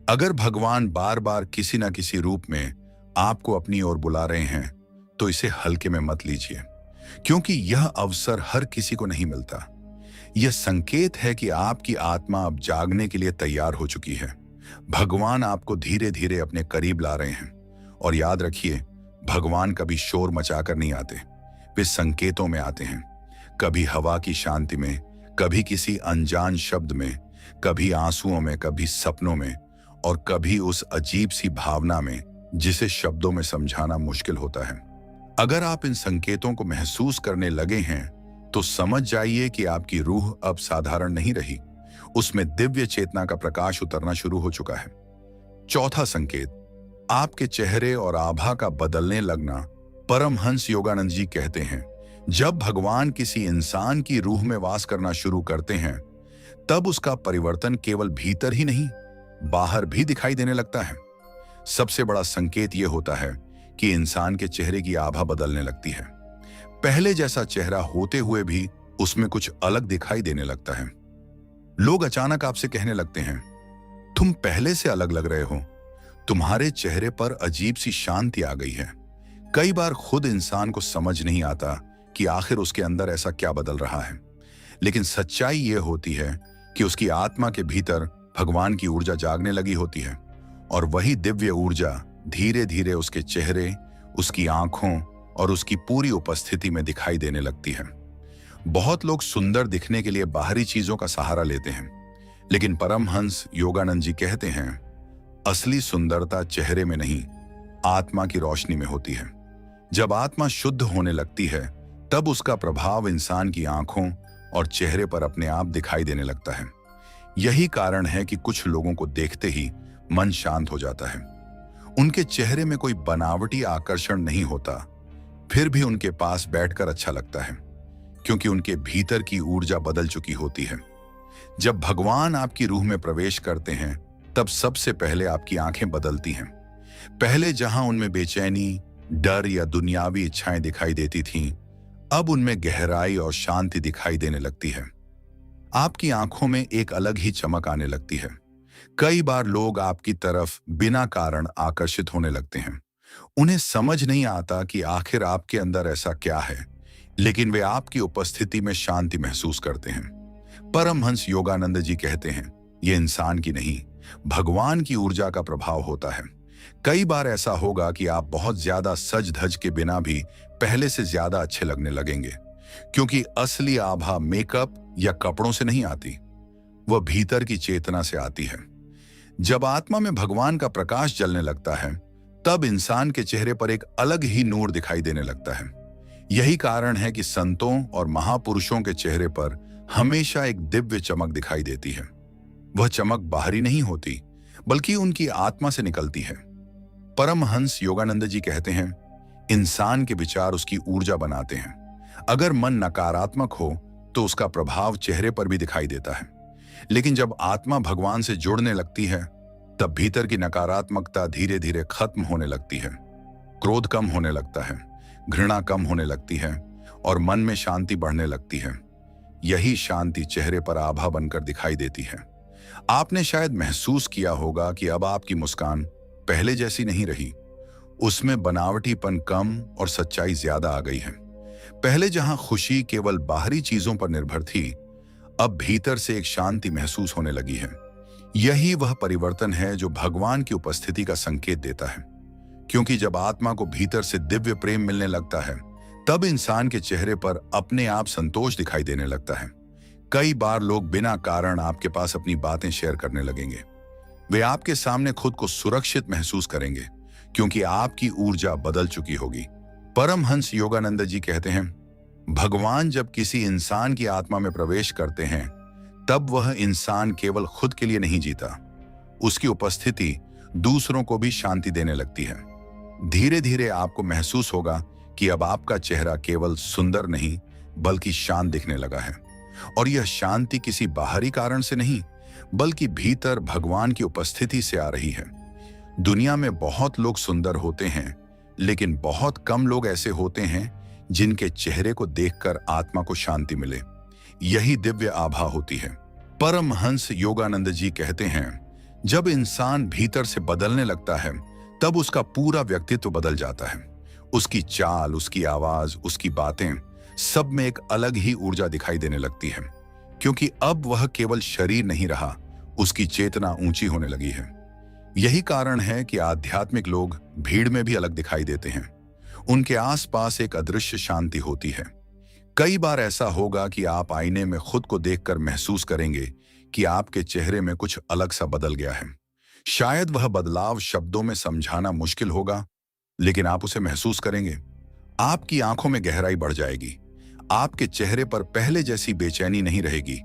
अगर भगवान बार बार किसी न किसी रूप में आपको अपनी ओर बुला रहे हैं, तो इसे हल्के में मत लीजिए, क्योंकि यह अवसर हर किसी को नहीं मिलता। यह संकेत है कि आपकी आत्मा अब जागने के लिए तैयार हो चुकी है। भगवान आपको धीरे धीरे अपने करीब ला रहे हैं। और याद रखिए, भगवान कभी शोर मचाकर नहीं आते, वे संकेतों में आते हैं। कभी हवा की शांति में, कभी किसी अनजान शब्द में, कभी आंसुओं में, कभी सपनों में, और कभी उस अजीब सी भावना में जिसे शब्दों में समझाना मुश्किल होता है। अगर आप इन संकेतों को महसूस करने लगे हैं, तो समझ जाइए कि आपकी रूह अब साधारण नहीं रही, उसमें दिव्य चेतना का प्रकाश उतरना शुरू हो चुका है। चौथा संकेत, आपके चेहरे और आभा का बदलने लगना। परमहंस योगानंद जी कहते हैं, जब भगवान किसी इंसान की रूह में वास करना शुरू करते हैं, तब उसका परिवर्तन केवल भीतर ही नहीं, बाहर भी दिखाई देने लगता है। सबसे बड़ा संकेत यह होता है कि इंसान के चेहरे की आभा बदलने लगती है। पहले जैसा चेहरा होते हुए भी उसमें कुछ अलग दिखाई देने लगता है। लोग अचानक आपसे कहने लगते हैं, तुम पहले से अलग लग रहे हो, तुम्हारे चेहरे पर अजीब सी शांति आ गई है। कई बार खुद इंसान को समझ नहीं आता कि आखिर उसके अंदर ऐसा क्या बदल रहा है, लेकिन सच्चाई यह होती है कि उसकी आत्मा के भीतर भगवान की ऊर्जा जागने लगी होती है, और वही दिव्य ऊर्जा धीरे धीरे उसके चेहरे, उसकी आंखों और उसकी पूरी उपस्थिति में दिखाई देने लगती है। बहुत लोग सुंदर दिखने के लिए बाहरी चीजों का सहारा लेते हैं, लेकिन परमहंस योगानंद जी कहते हैं, असली सुंदरता चेहरे में नहीं, आत्मा की रोशनी में होती है। जब आत्मा शुद्ध होने लगती है, तब उसका प्रभाव इंसान की आंखों और चेहरे पर अपने आप दिखाई देने लगता है। यही कारण है कि कुछ लोगों को देखते ही मन शांत हो जाता है। उनके चेहरे में कोई बनावटी आकर्षण नहीं होता, फिर भी उनके पास बैठकर अच्छा लगता है, क्योंकि उनके भीतर की ऊर्जा बदल चुकी होती है। जब भगवान आपकी रूह में प्रवेश करते हैं, तब सबसे पहले आपकी आंखें बदलती हैं। पहले जहां उनमें बेचैनी, डर या दुनियावी इच्छाएं दिखाई देती थीं, अब उनमें गहराई और शांति दिखाई देने लगती है। आपकी आंखों में एक अलग ही चमक आने लगती है। कई बार लोग आपकी तरफ बिना कारण आकर्षित होने लगते हैं। उन्हें समझ नहीं आता कि आखिर आपके अंदर ऐसा क्या है, लेकिन वे आपकी उपस्थिति में शांति महसूस करते हैं। परमहंस योगानंद जी कहते हैं, यह इंसान की नहीं, भगवान की ऊर्जा का प्रभाव होता है। कई बार ऐसा होगा कि आप बहुत ज्यादा सज धज के बिना भी पहले से ज्यादा अच्छे लगने लगेंगे, क्योंकि असली आभा मेकअप या कपड़ों से नहीं आती, वह भीतर की चेतना से आती है। जब आत्मा में भगवान का प्रकाश जलने लगता है, तब इंसान के चेहरे पर एक अलग ही नूर दिखाई देने लगता है। यही कारण है कि संतों और महापुरुषों के चेहरे पर हमेशा एक दिव्य चमक दिखाई देती है। वह चमक बाहरी नहीं होती, बल्कि उनकी आत्मा से निकलती है। परमहंस योगानंद जी कहते हैं, इंसान के विचार उसकी ऊर्जा बनाते हैं। अगर मन नकारात्मक हो तो उसका प्रभाव चेहरे पर भी दिखाई देता है, लेकिन जब आत्मा भगवान से जुड़ने लगती है, तब भीतर की नकारात्मकता धीरे धीरे खत्म होने लगती है। क्रोध कम होने लगता है, घृणा कम होने लगती है और मन में शांति बढ़ने लगती है। यही शांति चेहरे पर आभा बनकर दिखाई देती है। आपने शायद महसूस किया होगा कि अब आपकी मुस्कान पहले जैसी नहीं रही। उसमें बनावटीपन कम और सच्चाई ज्यादा आ गई है। पहले जहां खुशी केवल बाहरी चीजों पर निर्भर थी, अब भीतर से एक शांति महसूस होने लगी है। यही वह परिवर्तन है जो भगवान की उपस्थिति का संकेत देता है। क्योंकि जब आत्मा को भीतर से दिव्य प्रेम मिलने लगता है, तब इंसान के चेहरे पर अपने आप संतोष दिखाई देने लगता है। कई बार लोग बिना कारण आपके पास अपनी बातें शेयर करने लगेंगे। वे आपके सामने खुद को सुरक्षित महसूस करेंगे, क्योंकि आपकी ऊर्जा बदल चुकी होगी। परमहंस योगानंद जी कहते हैं, भगवान जब किसी इंसान की आत्मा में प्रवेश करते हैं, तब वह इंसान केवल खुद के लिए नहीं जीता। उसकी उपस्थिति दूसरों को भी शांति देने लगती है। धीरे धीरे आपको महसूस होगा कि अब आपका चेहरा केवल सुंदर नहीं, बल्कि शांत दिखने लगा है। और यह शांति किसी बाहरी कारण से नहीं, बल्कि भीतर भगवान की उपस्थिति से आ रही है। दुनिया में बहुत लोग सुंदर होते हैं, लेकिन बहुत कम लोग ऐसे होते हैं जिनके चेहरे को देखकर आत्मा को शांति मिले। यही दिव्य आभा होती है। परमहंस योगानंद जी कहते हैं, जब इंसान भीतर से बदलने लगता है, तब उसका पूरा व्यक्तित्व बदल जाता है। उसकी चाल, उसकी आवाज, उसकी बातें, सब में एक अलग ही ऊर्जा दिखाई देने लगती है। क्योंकि अब वह केवल शरीर नहीं रहा, उसकी चेतना ऊंची होने लगी है। यही कारण है कि आध्यात्मिक लोग भीड़ में भी अलग दिखाई देते हैं। उनके आसपास एक अदृश्य शांति होती है। कई बार ऐसा होगा कि आप आईने में खुद को देखकर महसूस करेंगे कि आपके चेहरे में कुछ अलग सा बदल गया है। शायद वह बदलाव शब्दों में समझाना मुश्किल होगा, लेकिन आप उसे महसूस करेंगे। आपकी आंखों में गहराई बढ़ जाएगी। आपके चेहरे पर पहले जैसी बेचैनी नहीं रहेगी,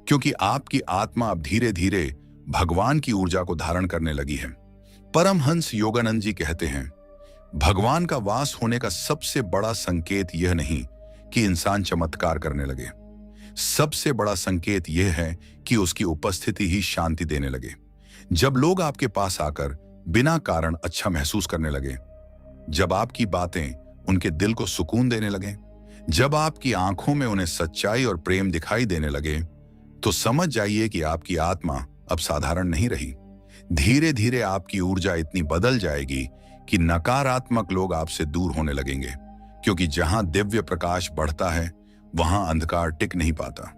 क्योंकि आपकी आत्मा अब धीरे धीरे भगवान की ऊर्जा को धारण करने लगी है। परमहंस योगानंद जी कहते हैं, भगवान का वास होने का सबसे बड़ा संकेत यह नहीं कि इंसान चमत्कार करने लगे। सबसे बड़ा संकेत यह है कि उसकी उपस्थिति ही शांति देने लगे। जब लोग आपके पास आकर बिना कारण अच्छा महसूस करने लगे, जब आपकी बातें उनके दिल को सुकून देने लगे, जब आपकी आंखों में उन्हें सच्चाई और प्रेम दिखाई देने लगे, तो समझ जाइए कि आपकी आत्मा अब साधारण नहीं रही। धीरे धीरे आपकी ऊर्जा इतनी बदल जाएगी कि नकारात्मक लोग आपसे दूर होने लगेंगे, क्योंकि जहां दिव्य प्रकाश बढ़ता है, वहां अंधकार टिक नहीं पाता।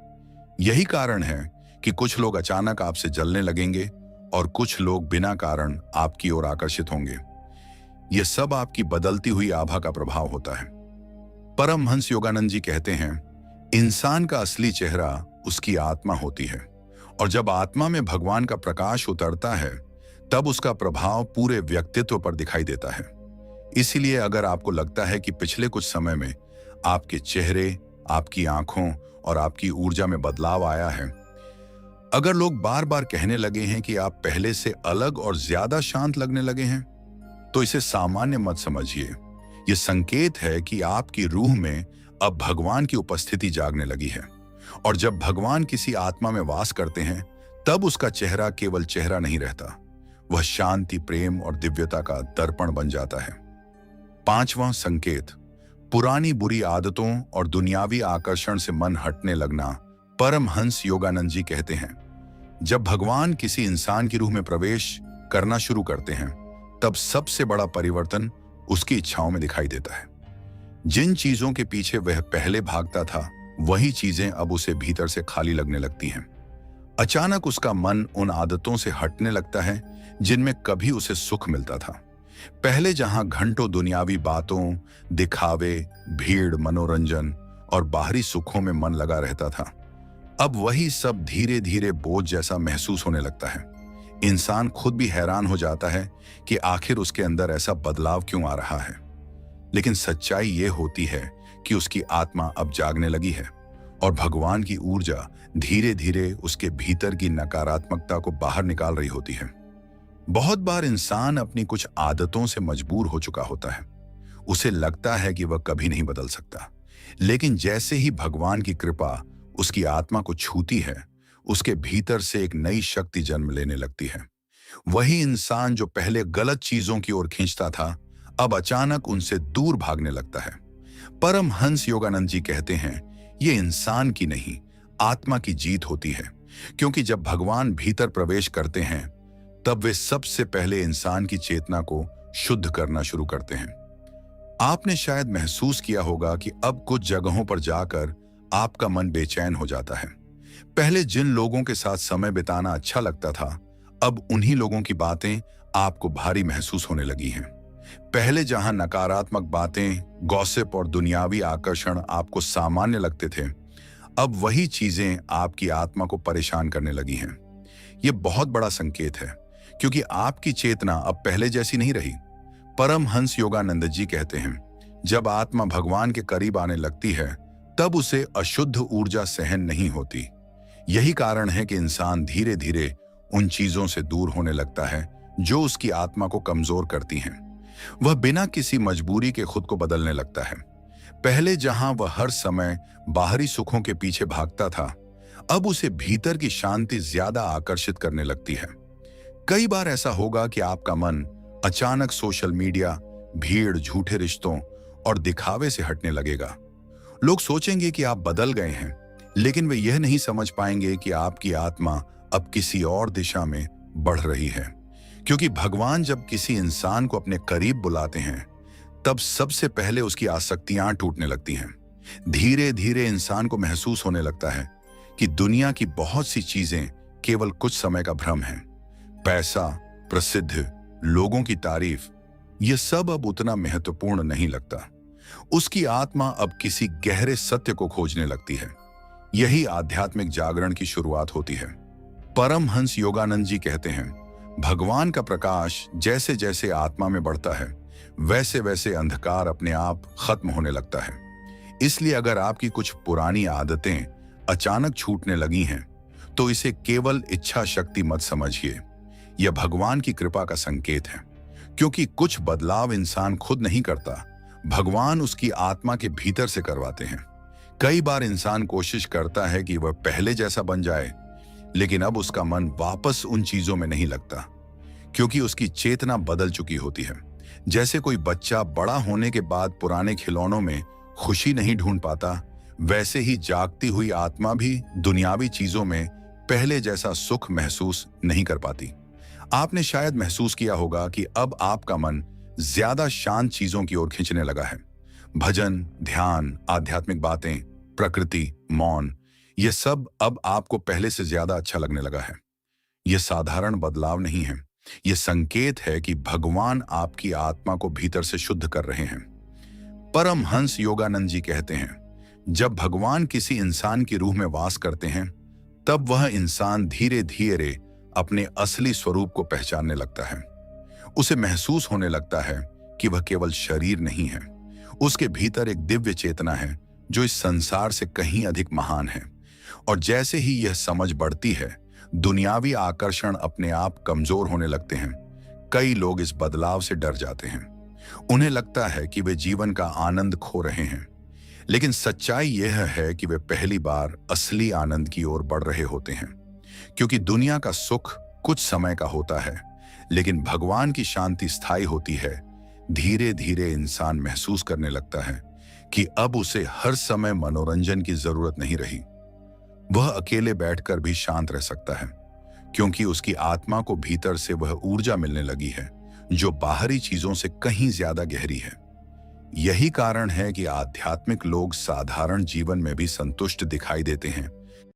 यही कारण है कि कुछ लोग अचानक आपसे जलने लगेंगे और कुछ लोग बिना कारण आपकी ओर आकर्षित होंगे। यह सब आपकी बदलती हुई आभा का प्रभाव होता है। परमहंस योगानंद जी कहते हैं, इंसान का असली चेहरा उसकी आत्मा होती है, और जब आत्मा में भगवान का प्रकाश उतरता है, तब उसका प्रभाव पूरे व्यक्तित्व पर दिखाई देता है। इसीलिए अगर आपको लगता है कि पिछले कुछ समय में आपके चेहरे, आपकी आंखों और आपकी ऊर्जा में बदलाव आया है, अगर लोग बार बार कहने लगे हैं कि आप पहले से अलग और ज्यादा शांत लगने लगे हैं, तो इसे सामान्य मत समझिए। यह संकेत है कि आपकी रूह में अब भगवान की उपस्थिति जागने लगी है। और जब भगवान किसी आत्मा में वास करते हैं, तब उसका चेहरा केवल चेहरा नहीं रहता, वह शांति, प्रेम और दिव्यता का दर्पण बन जाता है। पांचवां संकेत, पुरानी बुरी आदतों और दुनियावी आकर्षण से मन हटने लगना। परमहंस योगानंद जी कहते हैं, जब भगवान किसी इंसान की रूह में प्रवेश करना शुरू करते हैं, तब सबसे बड़ा परिवर्तन उसकी इच्छाओं में दिखाई देता है। जिन चीजों के पीछे वह पहले भागता था, वही चीजें अब उसे भीतर से खाली लगने लगती हैं। अचानक उसका मन उन आदतों से हटने लगता है जिनमें कभी उसे सुख मिलता था। पहले जहां घंटों दुनियावी बातों, दिखावे, भीड़, मनोरंजन और बाहरी सुखों में मन लगा रहता था, अब वही सब धीरे धीरे बोझ जैसा महसूस होने लगता है। इंसान खुद भी हैरान हो जाता है कि आखिर उसके अंदर ऐसा बदलाव क्यों आ रहा है। लेकिन सच्चाई ये होती है कि उसकी आत्मा अब जागने लगी है और भगवान की ऊर्जा धीरे धीरे उसके भीतर की नकारात्मकता को बाहर निकाल रही होती है। बहुत बार इंसान अपनी कुछ आदतों से मजबूर हो चुका होता है। उसे लगता है कि वह कभी नहीं बदल सकता, लेकिन जैसे ही भगवान की कृपा उसकी आत्मा को छूती है, उसके भीतर से एक नई शक्ति जन्म लेने लगती है। वही इंसान जो पहले गलत चीजों की ओर खींचता था, अब अचानक उनसे दूर भागने लगता है। परमहंस योगानंद जी कहते हैं, ये इंसान की नहीं, आत्मा की जीत होती है, क्योंकि जब भगवान भीतर प्रवेश करते हैं तब वे सबसे पहले इंसान की चेतना को शुद्ध करना शुरू करते हैं। आपने शायद महसूस किया होगा कि अब कुछ जगहों पर जाकर आपका मन बेचैन हो जाता है। पहले जिन लोगों के साथ समय बिताना अच्छा लगता था, अब उन्हीं लोगों की बातें आपको भारी महसूस होने लगी हैं। पहले जहां नकारात्मक बातें, गॉसिप और दुनियावी आकर्षण आपको सामान्य लगते थे, अब वही चीजें आपकी आत्मा को परेशान करने लगी हैं। ये बहुत बड़ा संकेत है, क्योंकि आपकी चेतना अब पहले जैसी नहीं रही। परमहंस योगानंद जी कहते हैं, जब आत्मा भगवान के करीब आने लगती है तब उसे अशुद्ध ऊर्जा सहन नहीं होती। यही कारण है कि इंसान धीरे धीरे उन चीजों से दूर होने लगता है जो उसकी आत्मा को कमजोर करती हैं। वह बिना किसी मजबूरी के खुद को बदलने लगता है। पहले जहां वह हर समय बाहरी सुखों के पीछे भागता था, अब उसे भीतर की शांति ज्यादा आकर्षित करने लगती है। कई बार ऐसा होगा कि आपका मन अचानक सोशल मीडिया, भीड़, झूठे रिश्तों और दिखावे से हटने लगेगा। लोग सोचेंगे कि आप बदल गए हैं, लेकिन वे यह नहीं समझ पाएंगे कि आपकी आत्मा अब किसी और दिशा में बढ़ रही है। क्योंकि भगवान जब किसी इंसान को अपने करीब बुलाते हैं तब सबसे पहले उसकी आसक्तियां टूटने लगती हैं। धीरे धीरे इंसान को महसूस होने लगता है कि दुनिया की बहुत सी चीजें केवल कुछ समय का भ्रम है। पैसा, प्रसिद्ध, लोगों की तारीफ, यह सब अब उतना महत्वपूर्ण नहीं लगता। उसकी आत्मा अब किसी गहरे सत्य को खोजने लगती है। यही आध्यात्मिक जागरण की शुरुआत होती है। परमहंस योगानंद जी कहते हैं, भगवान का प्रकाश जैसे जैसे आत्मा में बढ़ता है, वैसे वैसे अंधकार अपने आप खत्म होने लगता है। इसलिए अगर आपकी कुछ पुरानी आदतें अचानक छूटने लगी हैं, तो इसे केवल इच्छा शक्ति मत समझिए। यह भगवान की कृपा का संकेत है, क्योंकि कुछ बदलाव इंसान खुद नहीं करता, भगवान उसकी आत्मा के भीतर से करवाते हैं। कई बार इंसान कोशिश करता है कि वह पहले जैसा बन जाए, लेकिन अब उसका मन वापस उन चीजों में नहीं लगता, क्योंकि उसकी चेतना बदल चुकी होती है। जैसे कोई बच्चा बड़ा होने के बाद पुराने खिलौनों में खुशी नहीं ढूंढ पाता, वैसे ही जागती हुई आत्मा भी दुनियावी चीजों में पहले जैसा सुख महसूस नहीं कर पाती। आपने शायद महसूस किया होगा कि अब आपका मन ज्यादा शांत चीजों की ओर खींचने लगा है। भजन, ध्यान, आध्यात्मिक बातें, प्रकृति, मौन, यह सब अब आपको पहले से ज्यादा अच्छा लगने लगा है। यह साधारण बदलाव नहीं है, यह संकेत है कि भगवान आपकी आत्मा को भीतर से शुद्ध कर रहे हैं। परमहंस योगानंद जी कहते हैं, जब भगवान किसी इंसान की रूह में वास करते हैं, तब वह इंसान धीरे धीरे अपने असली स्वरूप को पहचानने लगता है। उसे महसूस होने लगता है कि वह केवल शरीर नहीं है, उसके भीतर एक दिव्य चेतना है जो इस संसार से कहीं अधिक महान है। और जैसे ही यह समझ बढ़ती है, दुनियावी आकर्षण अपने आप कमजोर होने लगते हैं। कई लोग इस बदलाव से डर जाते हैं। उन्हें लगता है कि वे जीवन का आनंद खो रहे हैं, लेकिन सच्चाई यह है कि वे पहली बार असली आनंद की ओर बढ़ रहे होते हैं। क्योंकि दुनिया का सुख कुछ समय का होता है, लेकिन भगवान की शांति स्थायी होती है। धीरे धीरे इंसान महसूस करने लगता है कि अब उसे हर समय मनोरंजन की जरूरत नहीं रही। वह अकेले बैठकर भी शांत रह सकता है, क्योंकि उसकी आत्मा को भीतर से वह ऊर्जा मिलने लगी है जो बाहरी चीजों से कहीं ज्यादा गहरी है। यही कारण है कि आध्यात्मिक लोग साधारण जीवन में भी संतुष्ट दिखाई देते हैं।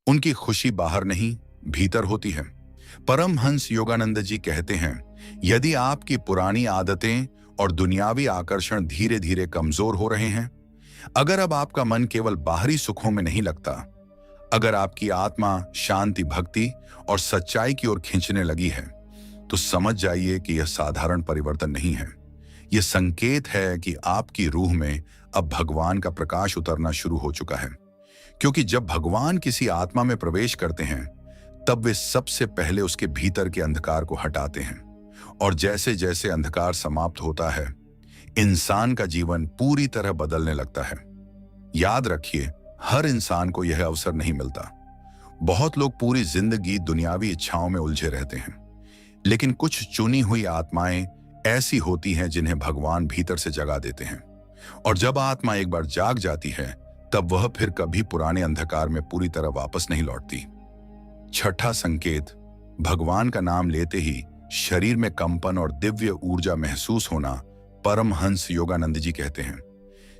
उनकी खुशी बाहर नहीं, भीतर होती है। परमहंस योगानंद जी कहते हैं, यदि आपकी पुरानी आदतें और दुनियावी आकर्षण धीरे धीरे कमजोर हो रहे हैं, अगर अब आपका मन केवल बाहरी सुखों में नहीं लगता, अगर आपकी आत्मा शांति, भक्ति और सच्चाई की ओर खींचने लगी है, तो समझ जाइए कि यह साधारण परिवर्तन नहीं है। यह संकेत है कि आपकी रूह में अब भगवान का प्रकाश उतरना शुरू हो चुका है। क्योंकि जब भगवान किसी आत्मा में प्रवेश करते हैं, तब वे सबसे पहले उसके भीतर के अंधकार को हटाते हैं। और जैसे जैसे अंधकार समाप्त होता है, इंसान का जीवन पूरी तरह बदलने लगता है। याद रखिए, हर इंसान को यह अवसर नहीं मिलता। बहुत लोग पूरी जिंदगी दुनियावी इच्छाओं में उलझे रहते हैं, लेकिन कुछ चुनी हुई आत्माएं ऐसी होती हैं जिन्हें भगवान भीतर से जगा देते हैं। और जब आत्मा एक बार जाग जाती है, तब वह फिर कभी पुराने अंधकार में पूरी तरह वापस नहीं लौटती। छठा संकेत, भगवान का नाम लेते ही शरीर में कंपन और दिव्य ऊर्जा महसूस होना। परमहंस योगानंद जी कहते हैं,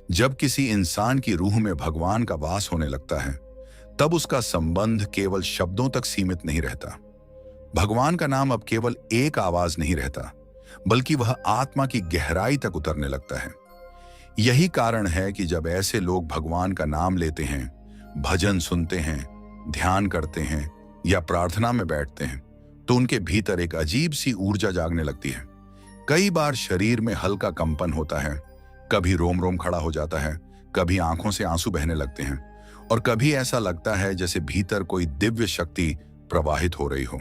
जब किसी इंसान की रूह में भगवान का वास होने लगता है, तब उसका संबंध केवल शब्दों तक सीमित नहीं रहता। भगवान का नाम अब केवल एक आवाज नहीं रहता, बल्कि वह आत्मा की गहराई तक उतरने लगता है। यही कारण है कि जब ऐसे लोग भगवान का नाम लेते हैं, भजन सुनते हैं, ध्यान करते हैं या प्रार्थना में बैठते हैं, तो उनके भीतर एक अजीब सी ऊर्जा जागने लगती है। कई बार शरीर में हल्का कंपन होता है, कभी रोम रोम खड़ा हो जाता है, कभी आंखों से आंसू बहने लगते हैं और कभी ऐसा लगता है जैसे भीतर कोई दिव्य शक्ति प्रवाहित हो रही हो।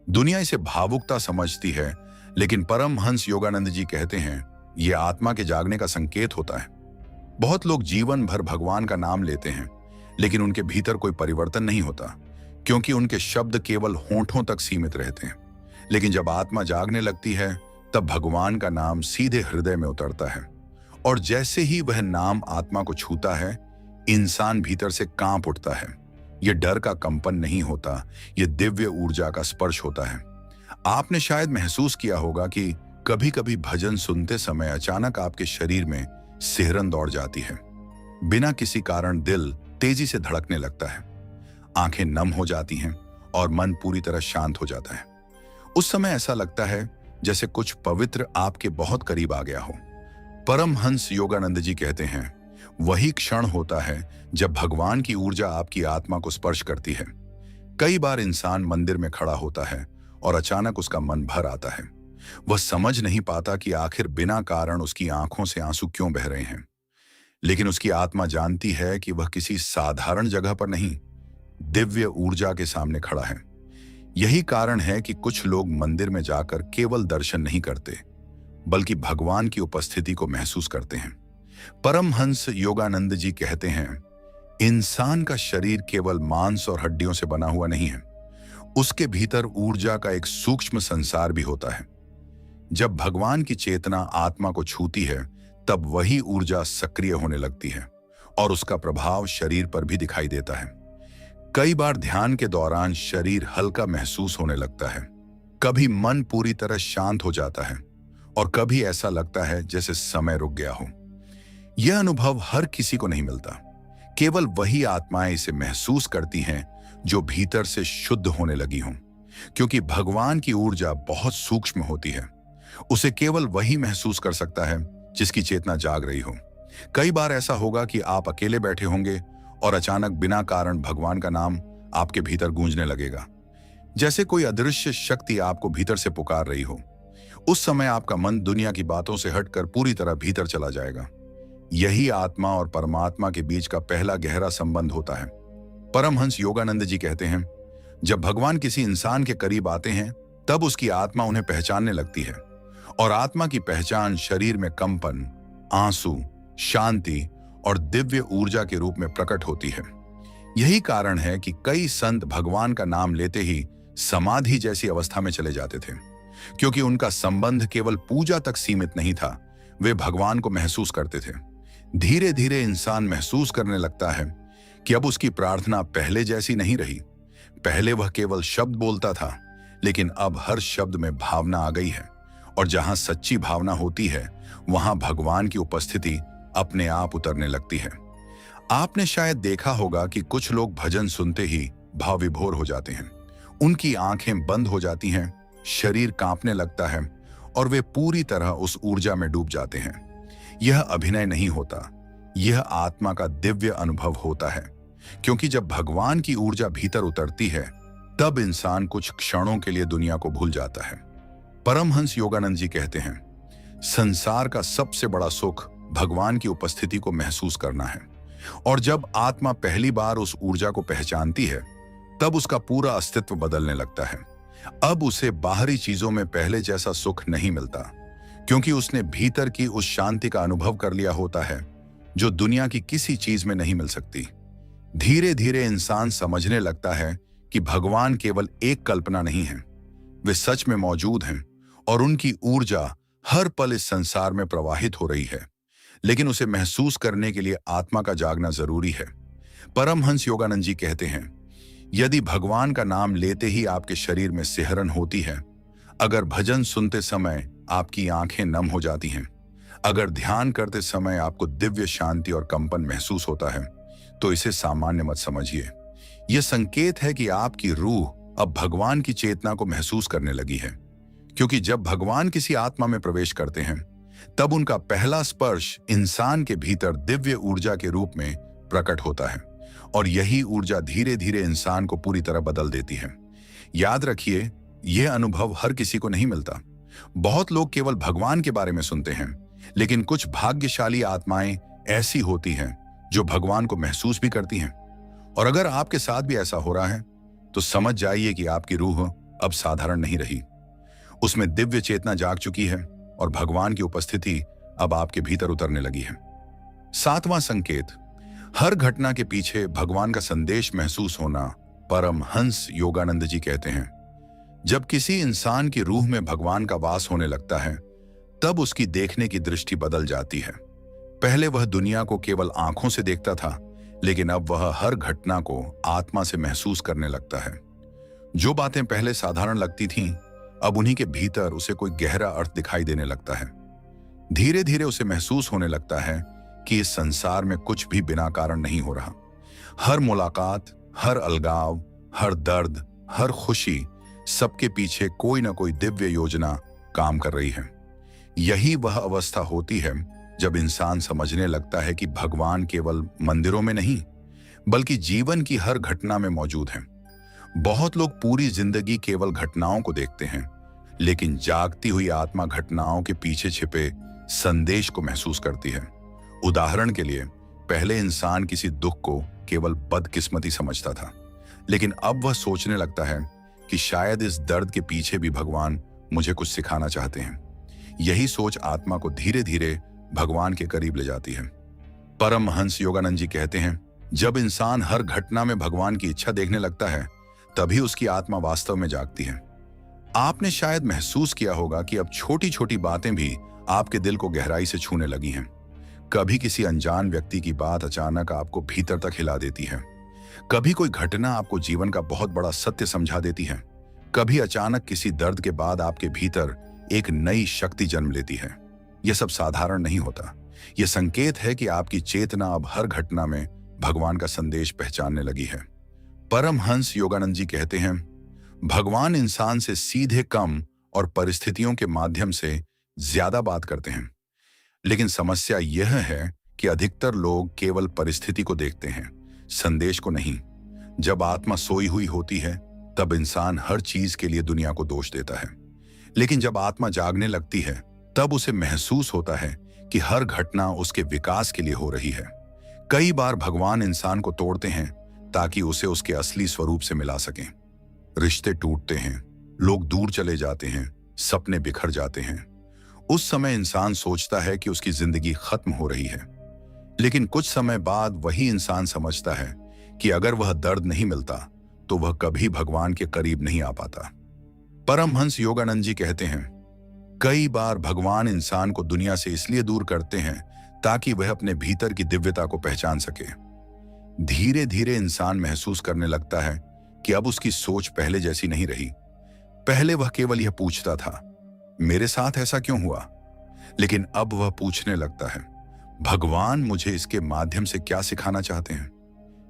दुनिया इसे भावुकता समझती है, लेकिन परमहंस योगानंद जी कहते हैं यह आत्मा के जागने का संकेत होता है। बहुत लोग जीवन भर भगवान का नाम लेते हैं, लेकिन उनके भीतर कोई परिवर्तन नहीं होता, क्योंकि उनके शब्द केवल होंठों तक सीमित रहते हैं। लेकिन जब आत्मा जागने लगती है, तब भगवान का नाम सीधे हृदय में उतरता है और जैसे ही वह नाम आत्मा को छूता है, इंसान भीतर से कांप उठता है। यह डर का कंपन नहीं होता, यह दिव्य ऊर्जा का स्पर्श होता है। आपने शायद महसूस किया होगा कि कभी कभी भजन सुनते समय अचानक आपके शरीर में सिहरन दौड़ जाती है। बिना किसी कारण दिल तेजी से धड़कने लगता है, आंखें नम हो जाती हैं और मन पूरी तरह शांत हो जाता है। उस समय ऐसा लगता है जैसे कुछ पवित्र आपके बहुत करीब आ गया हो। परमहंस योगानंद जी कहते हैं, वही क्षण होता है जब भगवान की ऊर्जा आपकी आत्मा को स्पर्श करती है। कई बार इंसान मंदिर में खड़ा होता है और अचानक उसका मन भर आता है। वह समझ नहीं पाता कि आखिर बिना कारण उसकी आंखों से आंसू क्यों बह रहे हैं, लेकिन उसकी आत्मा जानती है कि वह किसी साधारण जगह पर नहीं, दिव्य ऊर्जा के सामने खड़ा है। यही कारण है कि कुछ लोग मंदिर में जाकर केवल दर्शन नहीं करते, बल्कि भगवान की उपस्थिति को महसूस करते हैं। परमहंस योगानंद जी कहते हैं, इंसान का शरीर केवल मांस और हड्डियों से बना हुआ नहीं है, उसके भीतर ऊर्जा का एक सूक्ष्म संसार भी होता है। जब भगवान की चेतना आत्मा को छूती है, तब वही ऊर्जा सक्रिय होने लगती है और उसका प्रभाव शरीर पर भी दिखाई देता है। कई बार ध्यान के दौरान शरीर हल्का महसूस होने लगता है, कभी मन पूरी तरह शांत हो जाता है और कभी ऐसा लगता है जैसे समय रुक गया हो। यह अनुभव हर किसी को नहीं मिलता, केवल वही आत्माएं इसे महसूस करती हैं जो भीतर से शुद्ध होने लगी हों। क्योंकि भगवान की ऊर्जा बहुत सूक्ष्म होती है, उसे केवल वही महसूस कर सकता है जिसकी चेतना जाग रही हो। कई बार ऐसा होगा कि आप अकेले बैठे होंगे और अचानक बिना कारण भगवान का नाम आपके भीतर गूंजने लगेगा, जैसे कोई अदृश्य शक्ति आपको भीतर से पुकार रही हो। उस समय आपका मन दुनिया की बातों से हटकर पूरी तरह भीतर चला जाएगा। यही आत्मा और परमात्मा के बीच का पहला गहरा संबंध होता है। परमहंस योगानंद जी कहते हैं, जब भगवान किसी इंसान के करीब आते हैं, तब उसकी आत्मा उन्हें पहचानने लगती है और आत्मा की पहचान शरीर में कंपन, आंसू, शांति और दिव्य ऊर्जा के रूप में प्रकट होती है। यही कारण है कि कई संत भगवान का नाम लेते ही समाधि जैसी अवस्था में चले जाते थे, क्योंकि उनका संबंध केवल पूजा तक सीमित नहीं था, वे भगवान को महसूस करते थे। धीरे धीरे इंसान महसूस करने लगता है कि अब उसकी प्रार्थना पहले जैसी नहीं रही। पहले वह केवल शब्द बोलता था, लेकिन अब हर शब्द में भावना आ गई है और जहां सच्ची भावना होती है, वहां भगवान की उपस्थिति अपने आप उतरने लगती है। आपने शायद देखा होगा कि कुछ लोग भजन सुनते ही भाव विभोर हो जाते हैं, उनकी आंखें बंद हो जाती हैं, शरीर कांपने लगता है और वे पूरी तरह उस ऊर्जा में डूब जाते हैं। यह अभिनय नहीं होता, यह आत्मा का दिव्य अनुभव होता है, क्योंकि जब भगवान की ऊर्जा भीतर उतरती है, तब इंसान कुछ क्षणों के लिए दुनिया को भूल जाता है। परमहंस योगानंद जी कहते हैं, संसार का सबसे बड़ा सुख भगवान की उपस्थिति को महसूस करना है, और जब आत्मा पहली बार उस ऊर्जा को पहचानती है, तब उसका पूरा अस्तित्व बदलने लगता है। अब उसे बाहरी चीजों में पहले जैसा सुख नहीं मिलता, क्योंकि उसने भीतर की उस शांति का अनुभव कर लिया होता है जो दुनिया की किसी चीज में नहीं मिल सकती। धीरे धीरे इंसान समझने लगता है कि भगवान केवल एक कल्पना नहीं है, वे सच में मौजूद हैं और उनकी ऊर्जा हर पल इस संसार में प्रवाहित हो रही है। लेकिन उसे महसूस करने के लिए आत्मा का जागना जरूरी है। परमहंस योगानंद जी कहते हैं, यदि भगवान का नाम लेते ही आपके शरीर में सिहरन होती है, अगर भजन सुनते समय आपकी आंखें नम हो जाती हैं, अगर ध्यान करते समय आपको दिव्य शांति और कंपन महसूस होता है, तो इसे सामान्य मत समझिए। यह संकेत है कि आपकी रूह अब भगवान की चेतना को महसूस करने लगी है। क्योंकि जब भगवान किसी आत्मा में प्रवेश करते हैं, तब उनका पहला स्पर्श इंसान के भीतर दिव्य ऊर्जा के रूप में प्रकट होता है, और यही ऊर्जा धीरे धीरे इंसान को पूरी तरह बदल देती है। याद रखिए, यह अनुभव हर किसी को नहीं मिलता। बहुत लोग केवल भगवान के बारे में सुनते हैं, लेकिन कुछ भाग्यशाली आत्माएं ऐसी होती हैं जो भगवान को महसूस भी करती हैं। और अगर आपके साथ भी ऐसा हो रहा है, तो समझ जाइए कि आपकी रूह अब साधारण नहीं रही। उसमें दिव्य चेतना जाग चुकी है और भगवान की उपस्थिति अब आपके भीतर उतरने लगी है। सातवां संकेत, हर घटना के पीछे भगवान का संदेश महसूस होना। परमहंस योगानंद जी कहते हैं, जब किसी इंसान की रूह में भगवान का वास होने लगता है, तब उसकी देखने की दृष्टि बदल जाती है। पहले वह दुनिया को केवल आंखों से देखता था, लेकिन अब वह हर घटना को आत्मा से महसूस करने लगता है। जो बातें पहले साधारण लगती थीं, अब उन्हीं के भीतर उसे कोई गहरा अर्थ दिखाई देने लगता है। धीरे धीरे उसे महसूस होने लगता है कि इस संसार में कुछ भी बिना कारण नहीं हो रहा। हर मुलाकात, हर अलगाव, हर दर्द, हर खुशी, सबके पीछे कोई ना कोई दिव्य योजना काम कर रही है। यही वह अवस्था होती है जब इंसान समझने लगता है कि भगवान केवल मंदिरों में नहीं, बल्कि जीवन की हर घटना में मौजूद है। बहुत लोग पूरी जिंदगी केवल घटनाओं को देखते हैं, लेकिन जागती हुई आत्मा घटनाओं के पीछे छिपे संदेश को महसूस करती है। उदाहरण के लिए, पहले इंसान किसी दुख को केवल बदकिस्मती समझता था, लेकिन अब वह सोचने लगता है कि शायद इस दर्द के पीछे भी भगवान मुझे कुछ सिखाना चाहते हैं। यही सोच आत्मा को धीरे धीरे भगवान के करीब ले जाती है। परमहंस योगानंद जी कहते हैं, जब इंसान हर घटना में भगवान की इच्छा देखने लगता है, तभी उसकी आत्मा वास्तव में जागती है। आपने शायद महसूस किया होगा कि अब छोटी छोटी बातें भी आपके दिल को गहराई से छूने लगी हैं। कभी किसी अनजान व्यक्ति की बात अचानक आपको भीतर तक हिला देती है। कभी कोई घटना आपको जीवन का बहुत बड़ा सत्य समझा देती है। कभी अचानक किसी दर्द के बाद आपके भीतर एक नई शक्ति जन्म लेती है। यह सब साधारण नहीं होता। यह संकेत है कि आपकी चेतना अब हर घटना में भगवान का संदेश पहचानने लगी है। परमहंस योगानंद जी कहते हैं, भगवान इंसान से सीधे कम और परिस्थितियों के माध्यम से ज्यादा बात करते हैं। लेकिन समस्या यह है कि अधिकतर लोग केवल परिस्थिति को देखते हैं, संदेश को नहीं। जब आत्मा सोई हुई होती है, तब इंसान हर चीज के लिए दुनिया को दोष देता है। लेकिन जब आत्मा जागने लगती है, तब उसे महसूस होता है कि हर घटना उसके विकास के लिए हो रही है। कई बार भगवान इंसान को तोड़ते हैं ताकि उसे उसके असली स्वरूप से मिला सकें। रिश्ते टूटते हैं, लोग दूर चले जाते हैं, सपने बिखर जाते हैं। उस समय इंसान सोचता है कि उसकी जिंदगी खत्म हो रही है। लेकिन कुछ समय बाद वही इंसान समझता है कि अगर वह दर्द नहीं मिलता, तो वह कभी भगवान के करीब नहीं आ पाता। परमहंस योगानंद जी कहते हैं, कई बार भगवान इंसान को दुनिया से इसलिए दूर करते हैं ताकि वह अपने भीतर की दिव्यता को पहचान सके। धीरे धीरे इंसान महसूस करने लगता है कि अब उसकी सोच पहले जैसी नहीं रही। पहले वह केवल यह पूछता था, मेरे साथ ऐसा क्यों हुआ? लेकिन अब वह पूछने लगता है, भगवान मुझे इसके माध्यम से क्या सिखाना चाहते हैं?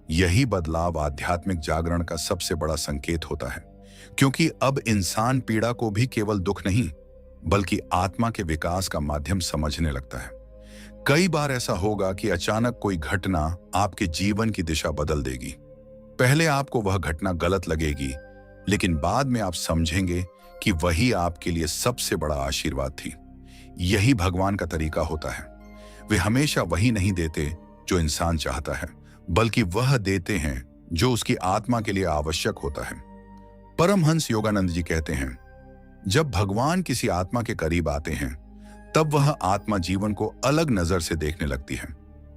यही बदलाव आध्यात्मिक जागरण का सबसे बड़ा संकेत होता है, क्योंकि अब इंसान पीड़ा को भी केवल दुख नहीं, बल्कि आत्मा के विकास का माध्यम समझने लगता है। कई बार ऐसा होगा कि अचानक कोई घटना आपके जीवन की दिशा बदल देगी। पहले आपको वह घटना गलत लगेगी, लेकिन बाद में आप समझेंगे कि वही आपके लिए सबसे बड़ा आशीर्वाद थी। यही भगवान का तरीका होता है। वे हमेशा वही नहीं देते जो इंसान चाहता है, बल्कि वह देते हैं जो उसकी आत्मा के लिए आवश्यक होता है। परमहंस योगानंद जी कहते हैं, जब भगवान किसी आत्मा के करीब आते हैं, तब वह आत्मा जीवन को अलग नजर से देखने लगती है।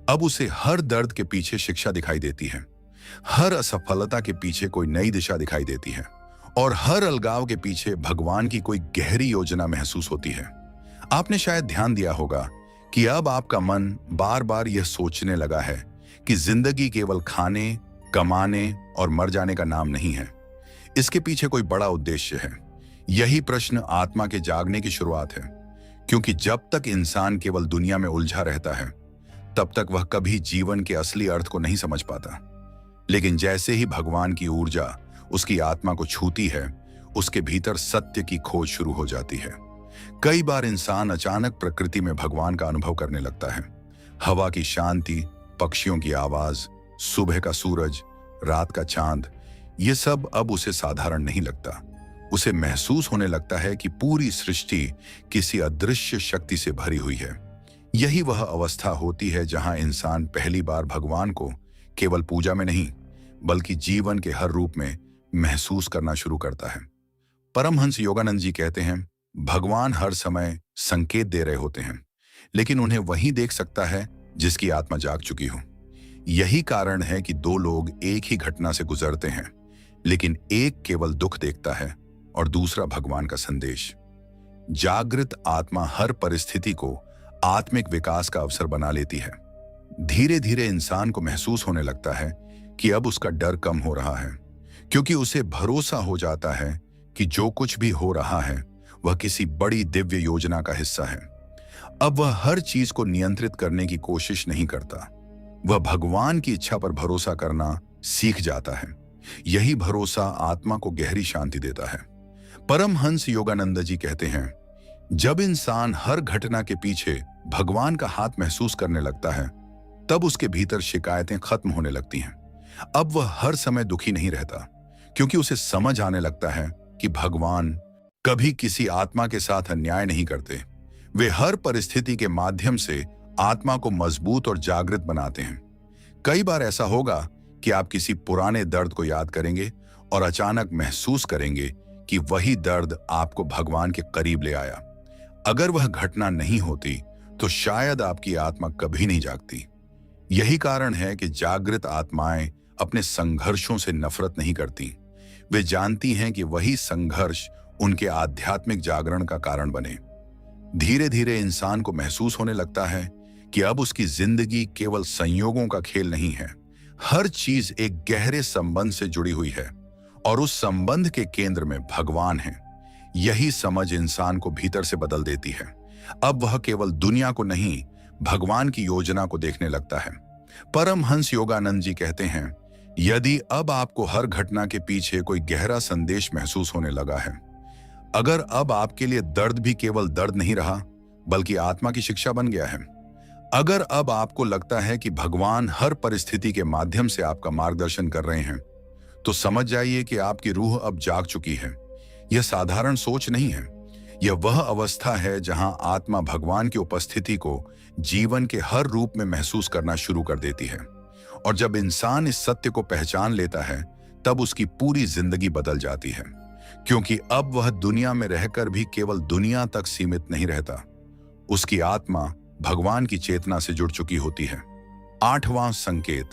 अब उसे हर दर्द के पीछे शिक्षा दिखाई देती है, हर असफलता के पीछे कोई नई दिशा दिखाई देती है, और हर अलगाव के पीछे भगवान की कोई गहरी योजना महसूस होती है। आपने शायद ध्यान दिया होगा कि अब आपका मन बार बार यह सोचने लगा है कि जिंदगी केवल खाने, कमाने और मर जाने का नाम नहीं है। इसके पीछे कोई बड़ा उद्देश्य है। यही प्रश्न आत्मा के जागने की शुरुआत है, क्योंकि जब तक इंसान केवल दुनिया में उलझा रहता है तब तक वह कभी जीवन के असली अर्थ को नहीं समझ पाता। लेकिन जैसे ही भगवान की ऊर्जा उसकी आत्मा को छूती है, उसके भीतर सत्य की खोज शुरू हो जाती है। कई बार इंसान अचानक प्रकृति में भगवान का अनुभव करने लगता है। हवा की शांति, पक्षियों की आवाज, सुबह का सूरज, रात का चांद, ये सब अब उसे साधारण नहीं लगता। उसे महसूस होने लगता है कि पूरी सृष्टि किसी अदृश्य शक्ति से भरी हुई है। यही वह अवस्था होती है जहां इंसान पहली बार भगवान को केवल पूजा में नहीं, बल्कि जीवन के हर रूप में महसूस करना शुरू करता है। परमहंस योगानंद जी कहते हैं, भगवान हर समय संकेत दे रहे होते हैं, लेकिन उन्हें वही देख सकता है जिसकी आत्मा जाग चुकी हो। यही कारण है कि दो लोग एक ही घटना से गुजरते हैं, लेकिन एक केवल दुख देखता है और दूसरा भगवान का संदेश। जागृत आत्मा हर परिस्थिति को आत्मिक विकास का अवसर बना लेती है। धीरे धीरे इंसान को महसूस होने लगता है कि अब उसका डर कम हो रहा है, क्योंकि उसे भरोसा हो जाता है कि जो कुछ भी हो रहा है वह किसी बड़ी दिव्य योजना का हिस्सा है। अब वह हर चीज को नियंत्रित करने की कोशिश नहीं करता। वह भगवान की इच्छा पर भरोसा करना सीख जाता है। यही भरोसा आत्मा को गहरी शांति देता है। परमहंस योगानंद जी कहते हैं, जब इंसान हर घटना के पीछे भगवान का हाथ महसूस करने लगता है, तब उसके भीतर शिकायतें खत्म होने लगती हैं। अब वह हर समय दुखी नहीं रहता, क्योंकि उसे समझ आने लगता है कि भगवान कभी किसी आत्मा के साथ अन्याय नहीं करते। वे हर परिस्थिति के माध्यम से आत्मा को मजबूत और जागृत बनाते हैं। कई बार ऐसा होगा कि आप किसी पुराने दर्द को याद करेंगे और अचानक महसूस करेंगे कि वही दर्द आपको भगवान के करीब ले आया। अगर वह घटना नहीं होती तो शायद आपकी आत्मा कभी नहीं जागती। यही कारण है कि जागृत आत्माएं अपने संघर्षों से नफरत नहीं करती। वे जानती हैं कि वही संघर्ष उनके आध्यात्मिक जागरण का कारण बने। धीरे धीरे इंसान को महसूस होने लगता है कि अब उसकी जिंदगी केवल संयोगों का खेल नहीं है। हर चीज एक गहरे संबंध से जुड़ी हुई है और उस संबंध के केंद्र में भगवान है। यही समझ इंसान को भीतर से बदल देती है। अब वह केवल दुनिया को नहीं, भगवान की योजना को देखने लगता है। परमहंस योगानंद जी कहते हैं, यदि अब आपको हर घटना के पीछे कोई गहरा संदेश महसूस होने लगा है, अगर अब आपके लिए दर्द भी केवल दर्द नहीं रहा बल्कि आत्मा की शिक्षा बन गया है, अगर अब आपको लगता है कि भगवान हर परिस्थिति के माध्यम से आपका मार्गदर्शन कर रहे हैं, तो समझ जाइए कि आपकी रूह अब जाग चुकी है। यह साधारण सोच नहीं है, यह वह अवस्था है जहां आत्मा भगवान की उपस्थिति को जीवन के हर रूप में महसूस करना शुरू कर देती है। और जब इंसान इस सत्य को पहचान लेता है, तब उसकी पूरी जिंदगी बदल जाती है, क्योंकि अब वह दुनिया में रहकर भी केवल दुनिया तक सीमित नहीं रहता। उसकी आत्मा भगवान की चेतना से जुड़ चुकी होती है। 8वां संकेत,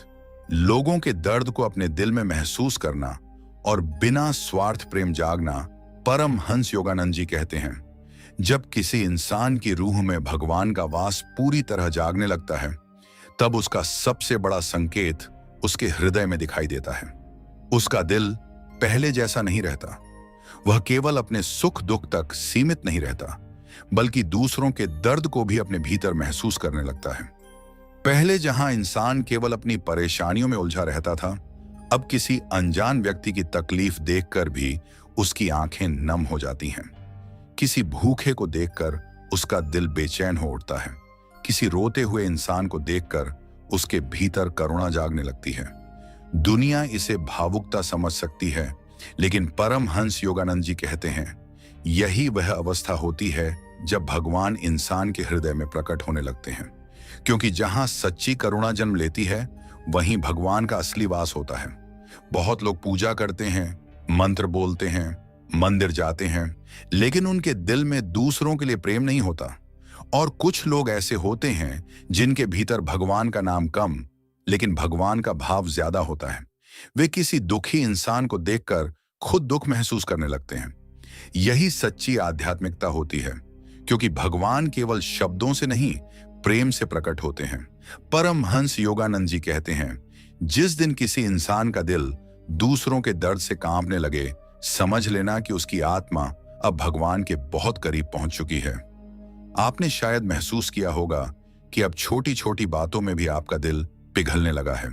लोगों के दर्द को अपने दिल में महसूस करना और बिना स्वार्थ प्रेम जागना। परमहंस योगानंद जी कहते हैं, जब किसी इंसान की रूह में भगवान का वास पूरी तरह जागने लगता है, तब उसका सबसे बड़ा संकेत उसके हृदय में दिखाई देता है। उसका दिल पहले जैसा नहीं रहता। वह केवल अपने सुख दुख तक सीमित नहीं रहता, बल्कि दूसरों के दर्द को भी अपने भीतर महसूस करने लगता है। पहले जहां इंसान केवल अपनी परेशानियों में उलझा रहता था, अब किसी अनजान व्यक्ति की तकलीफ देखकर भी उसकी आंखें नम हो जाती हैं। किसी भूखे को देखकर उसका दिल बेचैन हो उठता है। किसी रोते हुए इंसान को देखकर उसके भीतर करुणा जागने लगती है। दुनिया इसे भावुकता समझ सकती है, लेकिन परमहंस योगानंद जी कहते हैं, यही वह अवस्था होती है जब भगवान इंसान के हृदय में प्रकट होने लगते हैं। क्योंकि जहां सच्ची करुणा जन्म लेती है, वहीं भगवान का असली वास होता है। बहुत लोग पूजा करते हैं, मंत्र बोलते हैं, मंदिर जाते हैं, लेकिन उनके दिल में दूसरों के लिए प्रेम नहीं होता। और कुछ लोग ऐसे होते हैं जिनके भीतर भगवान का नाम कम, लेकिन भगवान का भाव ज्यादा होता है। वे किसी दुखी इंसान को देखकर खुद दुख महसूस करने लगते हैं। यही सच्ची आध्यात्मिकता होती है, क्योंकि भगवान केवल शब्दों से नहीं, प्रेम से प्रकट होते हैं। परमहंस योगानंद जी कहते हैं, जिस दिन किसी इंसान का दिल दूसरों के दर्द से कांपने लगे, समझ लेना कि उसकी आत्मा अब भगवान के बहुत करीब पहुंच चुकी है। आपने शायद महसूस किया होगा कि अब छोटी छोटी बातों में भी आपका दिल पिघलने लगा है।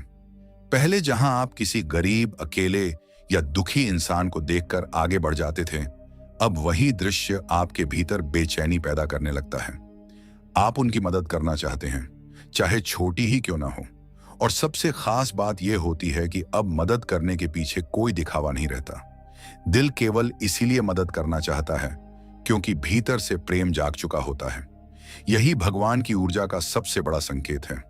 पहले जहां आप किसी गरीब, अकेले या दुखी इंसान को देखकर आगे बढ़ जाते थे, अब वही दृश्य आपके भीतर बेचैनी पैदा करने लगता है। आप उनकी मदद करना चाहते हैं, चाहे छोटी ही क्यों ना हो। और सबसे खास बात यह होती है कि अब मदद करने के पीछे कोई दिखावा नहीं रहता। दिल केवल इसीलिए मदद करना चाहता है क्योंकि भीतर से प्रेम जाग चुका होता है। यही भगवान की ऊर्जा का सबसे बड़ा संकेत है।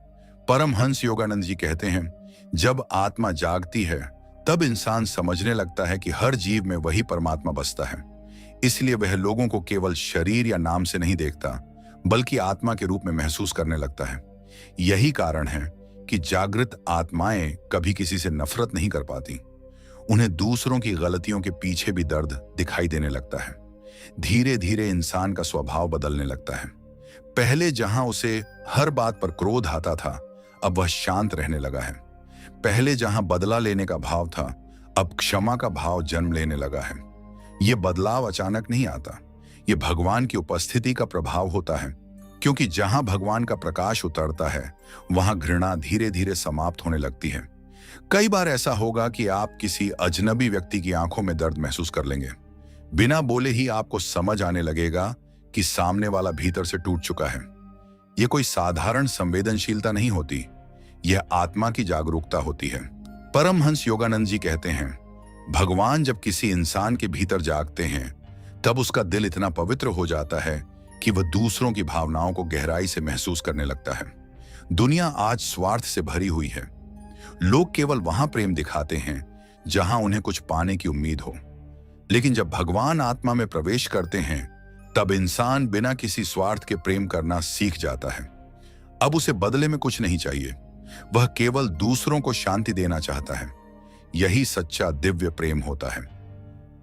परमहंस योगानंद जी कहते हैं, जब आत्मा जागती है तब इंसान समझने लगता है कि हर जीव में वही परमात्मा बसता है। इसलिए वह लोगों को केवल शरीर या नाम से नहीं देखता, बल्कि आत्मा के रूप में महसूस करने लगता है। यही कारण है कि जागृत आत्माएं कभी किसी से नफरत नहीं कर पाती। उन्हें दूसरों की गलतियों के पीछे भी दर्द दिखाई देने लगता है। धीरे धीरे इंसान का स्वभाव बदलने लगता है। पहले जहां उसे हर बात पर क्रोध आता था, अब वह शांत रहने लगा है। पहले जहां बदला लेने का भाव था, अब क्षमा का भाव जन्म लेने लगा है। यह बदलाव अचानक नहीं आता, यह भगवान की उपस्थिति का प्रभाव होता है। क्योंकि जहां भगवान का प्रकाश उतरता है, वहां घृणा धीरे धीरे समाप्त होने लगती है। कई बार ऐसा होगा कि आप किसी अजनबी व्यक्ति की आंखों में दर्द महसूस कर लेंगे। बिना बोले ही आपको समझ आने लगेगा कि सामने वाला भीतर से टूट चुका है। यह कोई साधारण संवेदनशीलता नहीं होती, यह आत्मा की जागरूकता होती है। परमहंस योगानंद जी कहते हैं, भगवान जब किसी इंसान के भीतर जागते हैं, तब उसका दिल इतना पवित्र हो जाता है कि वह दूसरों की भावनाओं को गहराई से महसूस करने लगता है। दुनिया आज स्वार्थ से भरी हुई है। लोग केवल वहां प्रेम दिखाते हैं जहां उन्हें कुछ पाने की उम्मीद हो। लेकिन जब भगवान आत्मा में प्रवेश करते हैं, तब इंसान बिना किसी स्वार्थ के प्रेम करना सीख जाता है। अब उसे बदले में कुछ नहीं चाहिए, वह केवल दूसरों को शांति देना चाहता है। यही सच्चा दिव्य प्रेम होता है।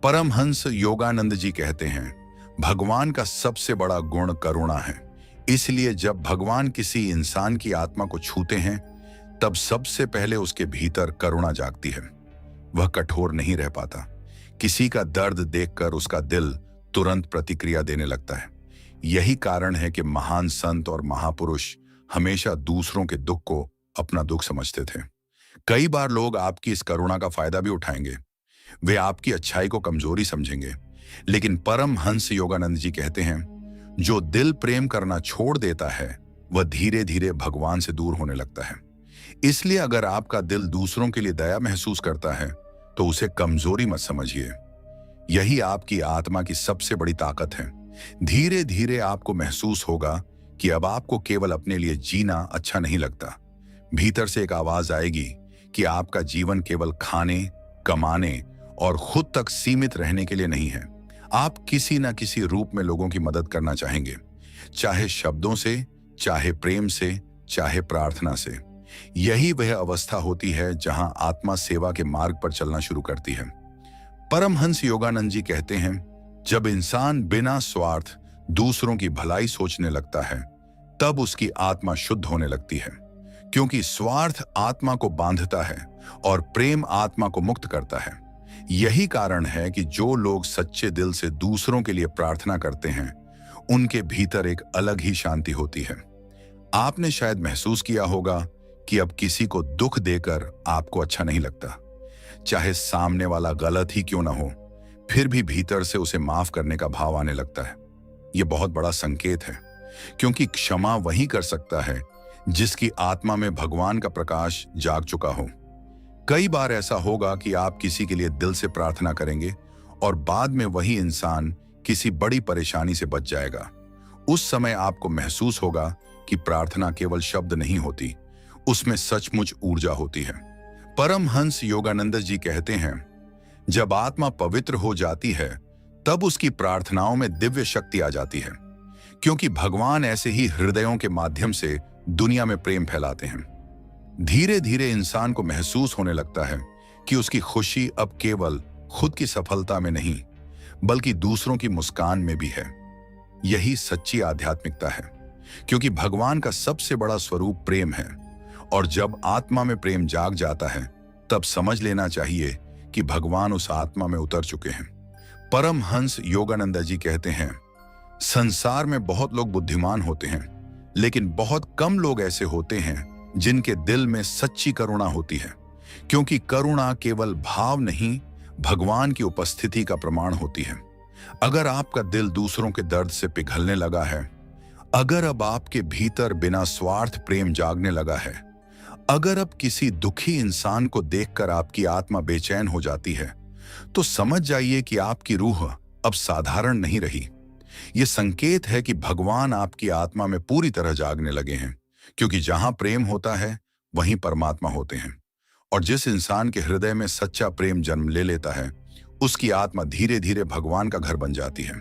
परमहंस योगानंद जी कहते हैं, भगवान का सबसे बड़ा गुण करुणा है। इसलिए जब भगवान किसी इंसान की आत्मा को छूते हैं, तब सबसे पहले उसके भीतर करुणा जागती है। वह कठोर नहीं रह पाता। किसी का दर्द देखकर उसका दिल तुरंत प्रतिक्रिया देने लगता है। यही कारण है कि महान संत और महापुरुष हमेशा दूसरों के दुख को अपना दुख समझते थे। कई बार लोग आपकी इस करुणा का फायदा भी उठाएंगे। वे आपकी अच्छाई को कमजोरी समझेंगे। लेकिन परमहंस योगानंद जी कहते हैं, जो दिल प्रेम करना छोड़ देता है, वह धीरे धीरे भगवान से दूर होने लगता है। इसलिए अगर आपका दिल दूसरों के लिए दया महसूस करता है, तो उसे कमजोरी मत समझिए। यही आपकी आत्मा की सबसे बड़ी ताकत है। धीरे धीरे आपको महसूस होगा कि अब आपको केवल अपने लिए जीना अच्छा नहीं लगता। भीतर से एक आवाज आएगी कि आपका जीवन केवल खाने, कमाने और खुद तक सीमित रहने के लिए नहीं है। आप किसी न किसी रूप में लोगों की मदद करना चाहेंगे, चाहे शब्दों से, चाहे प्रेम से, चाहे प्रार्थना से। यही वह अवस्था होती है जहां आत्मा सेवा के मार्ग पर चलना शुरू करती है। परमहंस योगानंद जी कहते हैं, जब इंसान बिना स्वार्थ दूसरों की भलाई सोचने लगता है, तब उसकी आत्मा शुद्ध होने लगती है। क्योंकि स्वार्थ आत्मा को बांधता है और प्रेम आत्मा को मुक्त करता है। यही कारण है कि जो लोग सच्चे दिल से दूसरों के लिए प्रार्थना करते हैं, उनके भीतर एक अलग ही शांति होती है। आपने शायद महसूस किया होगा कि अब किसी को दुख देकर आपको अच्छा नहीं लगता। चाहे सामने वाला गलत ही क्यों ना हो, फिर भी भीतर से उसे माफ करने का भाव आने लगता है। यह बहुत बड़ा संकेत है, क्योंकि क्षमा वही कर सकता है जिसकी आत्मा में भगवान का प्रकाश जाग चुका हो। कई बार ऐसा होगा कि आप किसी के लिए दिल से प्रार्थना करेंगे और बाद में वही इंसान किसी बड़ी परेशानी से बच जाएगा। उस समय आपको महसूस होगा कि प्रार्थना केवल शब्द नहीं होती, उसमें सचमुच ऊर्जा होती है। परमहंस योगानंद जी कहते हैं, जब आत्मा पवित्र हो जाती है, तब उसकी प्रार्थनाओं में दिव्य शक्ति आ जाती है। क्योंकि भगवान ऐसे ही हृदयों के माध्यम से दुनिया में प्रेम फैलाते हैं। धीरे धीरे इंसान को महसूस होने लगता है कि उसकी खुशी अब केवल खुद की सफलता में नहीं, बल्कि दूसरों की मुस्कान में भी है। यही सच्ची आध्यात्मिकता है। क्योंकि भगवान का सबसे बड़ा स्वरूप प्रेम है। और जब आत्मा में प्रेम जाग जाता है तब समझ लेना चाहिए कि भगवान उस आत्मा में उतर चुके हैं। परमहंस योगानंद जी कहते हैं, संसार में बहुत लोग बुद्धिमान होते हैं, लेकिन बहुत कम लोग ऐसे होते हैं जिनके दिल में सच्ची करुणा होती है। क्योंकि करुणा केवल भाव नहीं, भगवान की उपस्थिति का प्रमाण होती है। अगर आपका दिल दूसरों के दर्द से पिघलने लगा है, अगर अब आपके भीतर बिना स्वार्थ प्रेम जागने लगा है, अगर अब किसी दुखी इंसान को देखकर आपकी आत्मा बेचैन हो जाती है, तो समझ जाइए कि आपकी रूह अब साधारण नहीं रही। यह संकेत है कि भगवान आपकी आत्मा में पूरी तरह जागने लगे हैं। क्योंकि जहां प्रेम होता है वहीं परमात्मा होते हैं। और जिस इंसान के हृदय में सच्चा प्रेम जन्म ले लेता है, उसकी आत्मा धीरे धीरे भगवान का घर बन जाती है।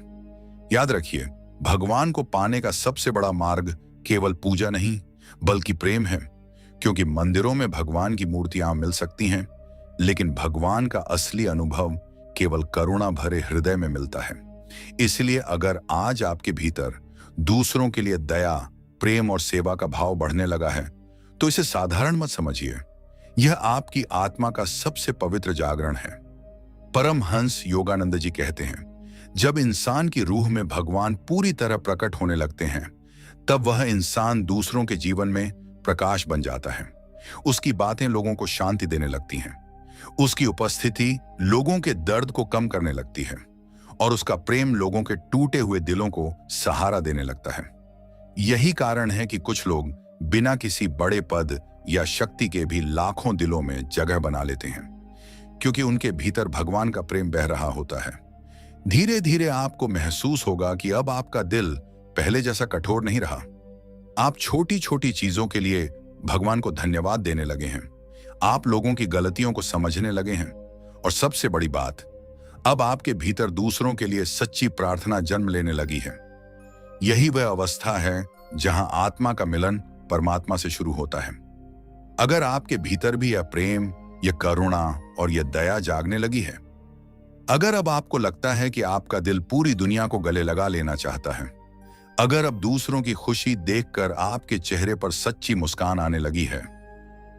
याद रखिए, भगवान को पाने का सबसे बड़ा मार्ग केवल पूजा नहीं बल्कि प्रेम है। क्योंकि मंदिरों में भगवान की मूर्तियां मिल सकती हैं, लेकिन भगवान का असली अनुभव केवल करुणा भरे हृदय में मिलता है। इसलिए अगर आज आपके भीतर दूसरों के लिए दया, प्रेम और सेवा का भाव बढ़ने लगा है, तो इसे साधारण मत समझिए। यह आपकी आत्मा का सबसे पवित्र जागरण है। परमहंस योगानंद जी कहते हैं, जब इंसान की रूह में भगवान पूरी तरह प्रकट होने लगते हैं, तब वह इंसान दूसरों के जीवन में प्रकाश बन जाता है। उसकी बातें लोगों को शांति देने लगती हैं, उसकी उपस्थिति लोगों के दर्द को कम करने लगती है और उसका प्रेम लोगों के टूटे हुए दिलों को सहारा देने लगता है। यही कारण है कि कुछ लोग बिना किसी बड़े पद या शक्ति के भी लाखों दिलों में जगह बना लेते हैं, क्योंकि उनके भीतर भगवान का प्रेम बह रहा होता है। धीरे धीरे आपको महसूस होगा कि अब आपका दिल पहले जैसा कठोर नहीं रहा। आप छोटी छोटी चीजों के लिए भगवान को धन्यवाद देने लगे हैं। आप लोगों की गलतियों को समझने लगे हैं। और सबसे बड़ी बात, अब आपके भीतर दूसरों के लिए सच्ची प्रार्थना जन्म लेने लगी है। यही वह अवस्था है जहां आत्मा का मिलन परमात्मा से शुरू होता है। अगर आपके भीतर भी यह प्रेम, यह करुणा और यह दया जागने लगी है, अगर अब आपको लगता है कि आपका दिल पूरी दुनिया को गले लगा लेना चाहता है, अगर अब दूसरों की खुशी देखकर आपके चेहरे पर सच्ची मुस्कान आने लगी है,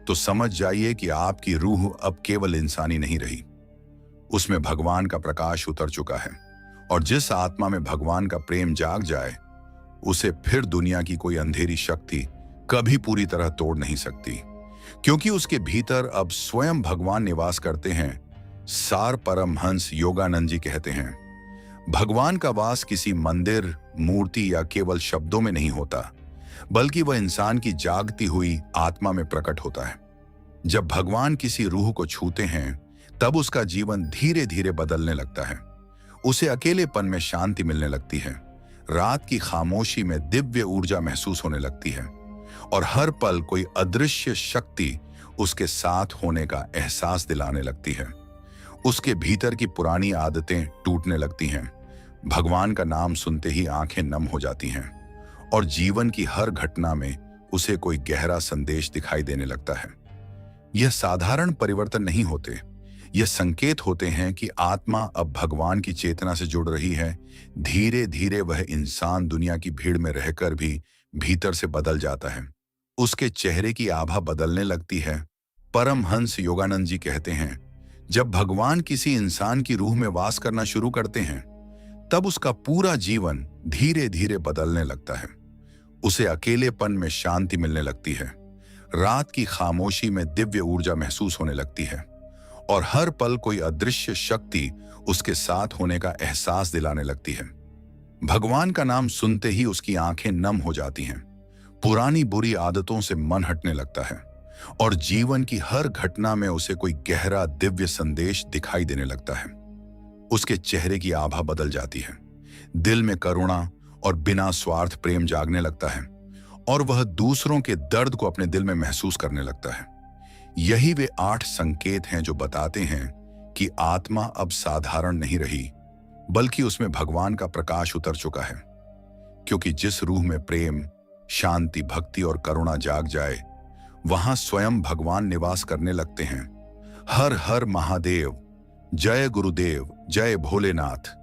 तो समझ जाइए कि आपकी रूह अब केवल इंसानी नहीं रही, उसमें भगवान का प्रकाश उतर चुका है। और जिस आत्मा में भगवान का प्रेम जाग जाए, उसे फिर दुनिया की कोई अंधेरी शक्ति कभी पूरी तरह तोड़ नहीं सकती, क्योंकि उसके भीतर अब स्वयं भगवान निवास करते हैं। सार परमहंस योगानंद जी कहते हैं, भगवान का वास किसी मंदिर, मूर्ति या केवल शब्दों में नहीं होता, बल्कि वह इंसान की जागती हुई आत्मा में प्रकट होता है। जब भगवान किसी रूह को छूते हैं, तब उसका जीवन धीरे धीरे बदलने लगता है। उसे अकेलेपन में शांति मिलने लगती है, रात की खामोशी में दिव्य ऊर्जा महसूस होने लगती है और हर पल कोई अदृश्य शक्ति उसके साथ होने का एहसास दिलाने लगती है। उसके भीतर की पुरानी आदतें टूटने लगती हैं। भगवान का नाम सुनते ही आंखें नम हो जाती हैं और जीवन की हर घटना में उसे कोई गहरा संदेश दिखाई देने लगता है। यह साधारण परिवर्तन नहीं होते, यह संकेत होते हैं कि आत्मा अब भगवान की चेतना से जुड़ रही है। धीरे धीरे वह इंसान दुनिया की भीड़ में रहकर भी भीतर से बदल जाता है। उसके चेहरे की आभा बदलने लगती है। परमहंस योगानंद जी कहते हैं, जब भगवान किसी इंसान की रूह में वास करना शुरू करते हैं, तब उसका पूरा जीवन धीरे धीरे बदलने लगता है। उसे अकेलेपन में शांति मिलने लगती है, रात की खामोशी में दिव्य ऊर्जा महसूस होने लगती है और हर पल कोई अदृश्य शक्ति उसके साथ होने का एहसास दिलाने लगती है। भगवान का नाम सुनते ही उसकी आंखें नम हो जाती हैं, पुरानी बुरी आदतों से मन हटने लगता है और जीवन की हर घटना में उसे कोई गहरा दिव्य संदेश दिखाई देने लगता है। उसके चेहरे की आभा बदल जाती है, दिल में करुणा और बिना स्वार्थ प्रेम जागने लगता है और वह दूसरों के दर्द को अपने दिल में महसूस करने लगता है। यही वे 8 संकेत हैं जो बताते हैं कि आत्मा अब साधारण नहीं रही, बल्कि उसमें भगवान का प्रकाश उतर चुका है। क्योंकि जिस रूह में प्रेम, शांति, भक्ति और करुणा जाग जाए, वहां स्वयं भगवान निवास करने लगते हैं। हर हर महादेव, जय गुरुदेव, जय भोलेनाथ।